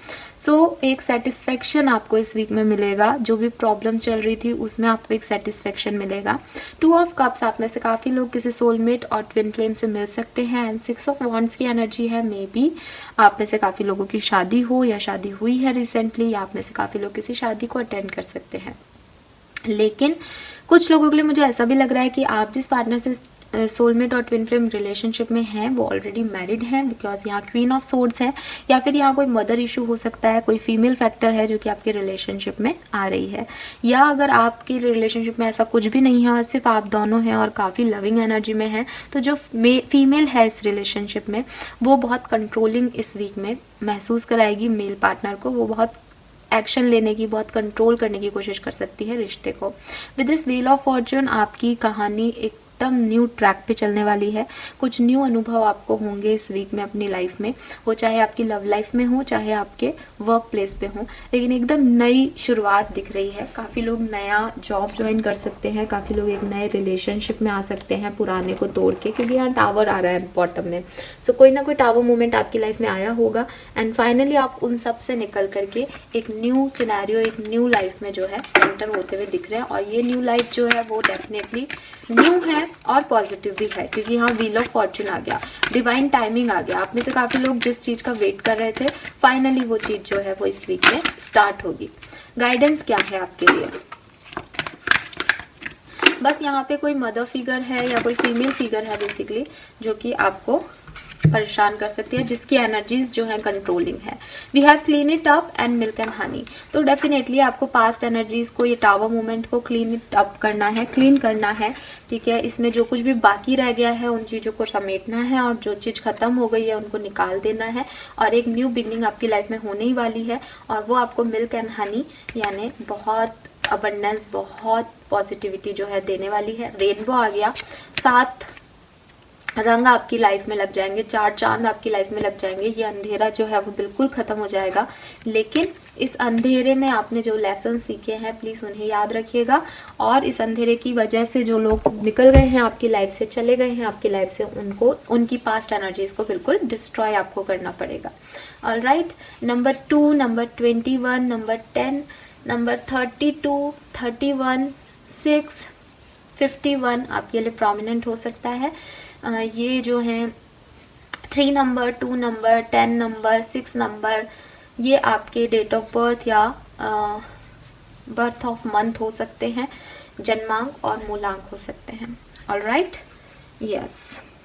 सो एक सेटिस्फेक्शन आपको इस वीक में मिलेगा। जो भी प्रॉब्लम चल रही थी उसमें आपको एक सेटिस्फेक्शन मिलेगा। 2 ऑफ कप्स, आप में से काफ़ी लोग किसी सोलमेट और ट्विन फ्लेम से मिल सकते हैं। एंड 6 ऑफ वॉन्ड्स की एनर्जी है, मे बी आप में से काफ़ी लोगों की शादी हो या शादी हुई है रिसेंटली, या आप में से काफ़ी लोग किसी शादी को अटेंड कर सकते हैं। लेकिन कुछ लोगों के लिए मुझे ऐसा भी लग रहा है कि आप जिस पार्टनर से सोलमेट और ट्विन फ्लेम रिलेशनशिप में हैं वो ऑलरेडी मैरिड हैं, बिकॉज यहाँ क्वीन ऑफ सोर्ड्स है। या फिर यहाँ कोई मदर इशू हो सकता है, कोई फीमेल फैक्टर है जो कि आपके रिलेशनशिप में आ रही है। या अगर आपकी रिलेशनशिप में ऐसा कुछ भी नहीं है और सिर्फ आप दोनों हैं और काफ़ी लविंग एनर्जी में हैं, तो जो फीमेल है इस रिलेशनशिप में वो बहुत कंट्रोलिंग इस वीक में महसूस कराएगी मेल पार्टनर को। वो बहुत एक्शन लेने की, बहुत कंट्रोल करने की कोशिश कर सकती है रिश्ते को। With this wheel of Fortune आपकी कहानी एक एकदम न्यू ट्रैक पे चलने वाली है। कुछ न्यू अनुभव आपको होंगे इस वीक में अपनी लाइफ में, वो चाहे आपकी लव लाइफ में हो, चाहे आपके वर्क प्लेस पे हो, लेकिन एकदम नई शुरुआत दिख रही है। काफ़ी लोग नया जॉब ज्वाइन कर सकते हैं, काफ़ी लोग एक नए रिलेशनशिप में आ सकते हैं पुराने को तोड़ के, क्योंकि यहाँ टावर आ रहा है बॉटम में। सो कोई ना कोई टावर मोमेंट आपकी लाइफ में आया होगा एंड फाइनली आप उन सब से निकल करके एक न्यू सिनेरियो, एक न्यू लाइफ में जो है एंटर होते हुए दिख रहे हैं। और ये न्यू लाइफ जो है वो डेफिनेटली न्यू है और पॉजिटिव भी है, क्योंकि यहाँ व्हील ऑफ फॉर्चून आ गया, डिवाइन टाइमिंग आ गया। आप में से काफ़ी लोग जिस चीज़ का वेट कर रहे थे, फाइनली वो चीज़ जो है वो इस वीक में स्टार्ट होगी। गाइडेंस क्या है आपके लिए? बस यहाँ पे कोई मदर फिगर है या कोई फीमेल फिगर है बेसिकली, जो कि आपको परेशान कर सकती है, जिसकी एनर्जीज जो है कंट्रोलिंग है। We have clean it up and milk and honey. तो डेफिनेटली आपको पास्ट एनर्जीज को, ये टावर मूवमेंट को क्लीन इट अप करना है, क्लीन करना है, ठीक है। इसमें जो कुछ भी बाकी रह गया है उन चीज़ों को समेटना है, और जो चीज़ खत्म हो गई है उनको निकाल देना है, और एक न्यू बिगनिंग आपकी लाइफ में होने ही वाली है। और वो आपको मिल्क एंड हनी यानी बहुत अबंडेंस, बहुत पॉजिटिविटी जो है देने वाली है। रेनबो आ गया, 7 रंग आपकी लाइफ में लग जाएंगे, 4 चांद आपकी लाइफ में लग जाएंगे। ये अंधेरा जो है वो बिल्कुल ख़त्म हो जाएगा, लेकिन इस अंधेरे में आपने जो लेसन सीखे हैं प्लीज़ उन्हें याद रखिएगा। और इस अंधेरे की वजह से जो लोग निकल गए हैं आपकी लाइफ से, चले गए हैं आपकी लाइफ से, उनको, उनकी पास्ट एनर्जीज़ को बिल्कुल डिस्ट्रॉय आपको करना पड़ेगा। Alright, number 2, number 21, number 10, number 32, 31, 6, 51 आपके लिए प्रोमिनेंट हो सकता है। ये जो हैं 3 नंबर, 2 नंबर, 10 नंबर, 6 नंबर, ये आपके डेट ऑफ बर्थ या बर्थ ऑफ मंथ हो सकते हैं, जन्मांक और मूलांक हो सकते हैं। ऑलराइट, यस,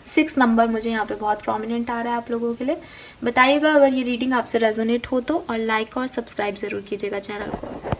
6 नंबर मुझे यहाँ पे बहुत प्रोमिनेंट आ रहा है आप लोगों के लिए। बताइएगा अगर ये रीडिंग आपसे रेजोनेट हो तो, और लाइक और सब्सक्राइब ज़रूर कीजिएगा चैनल को।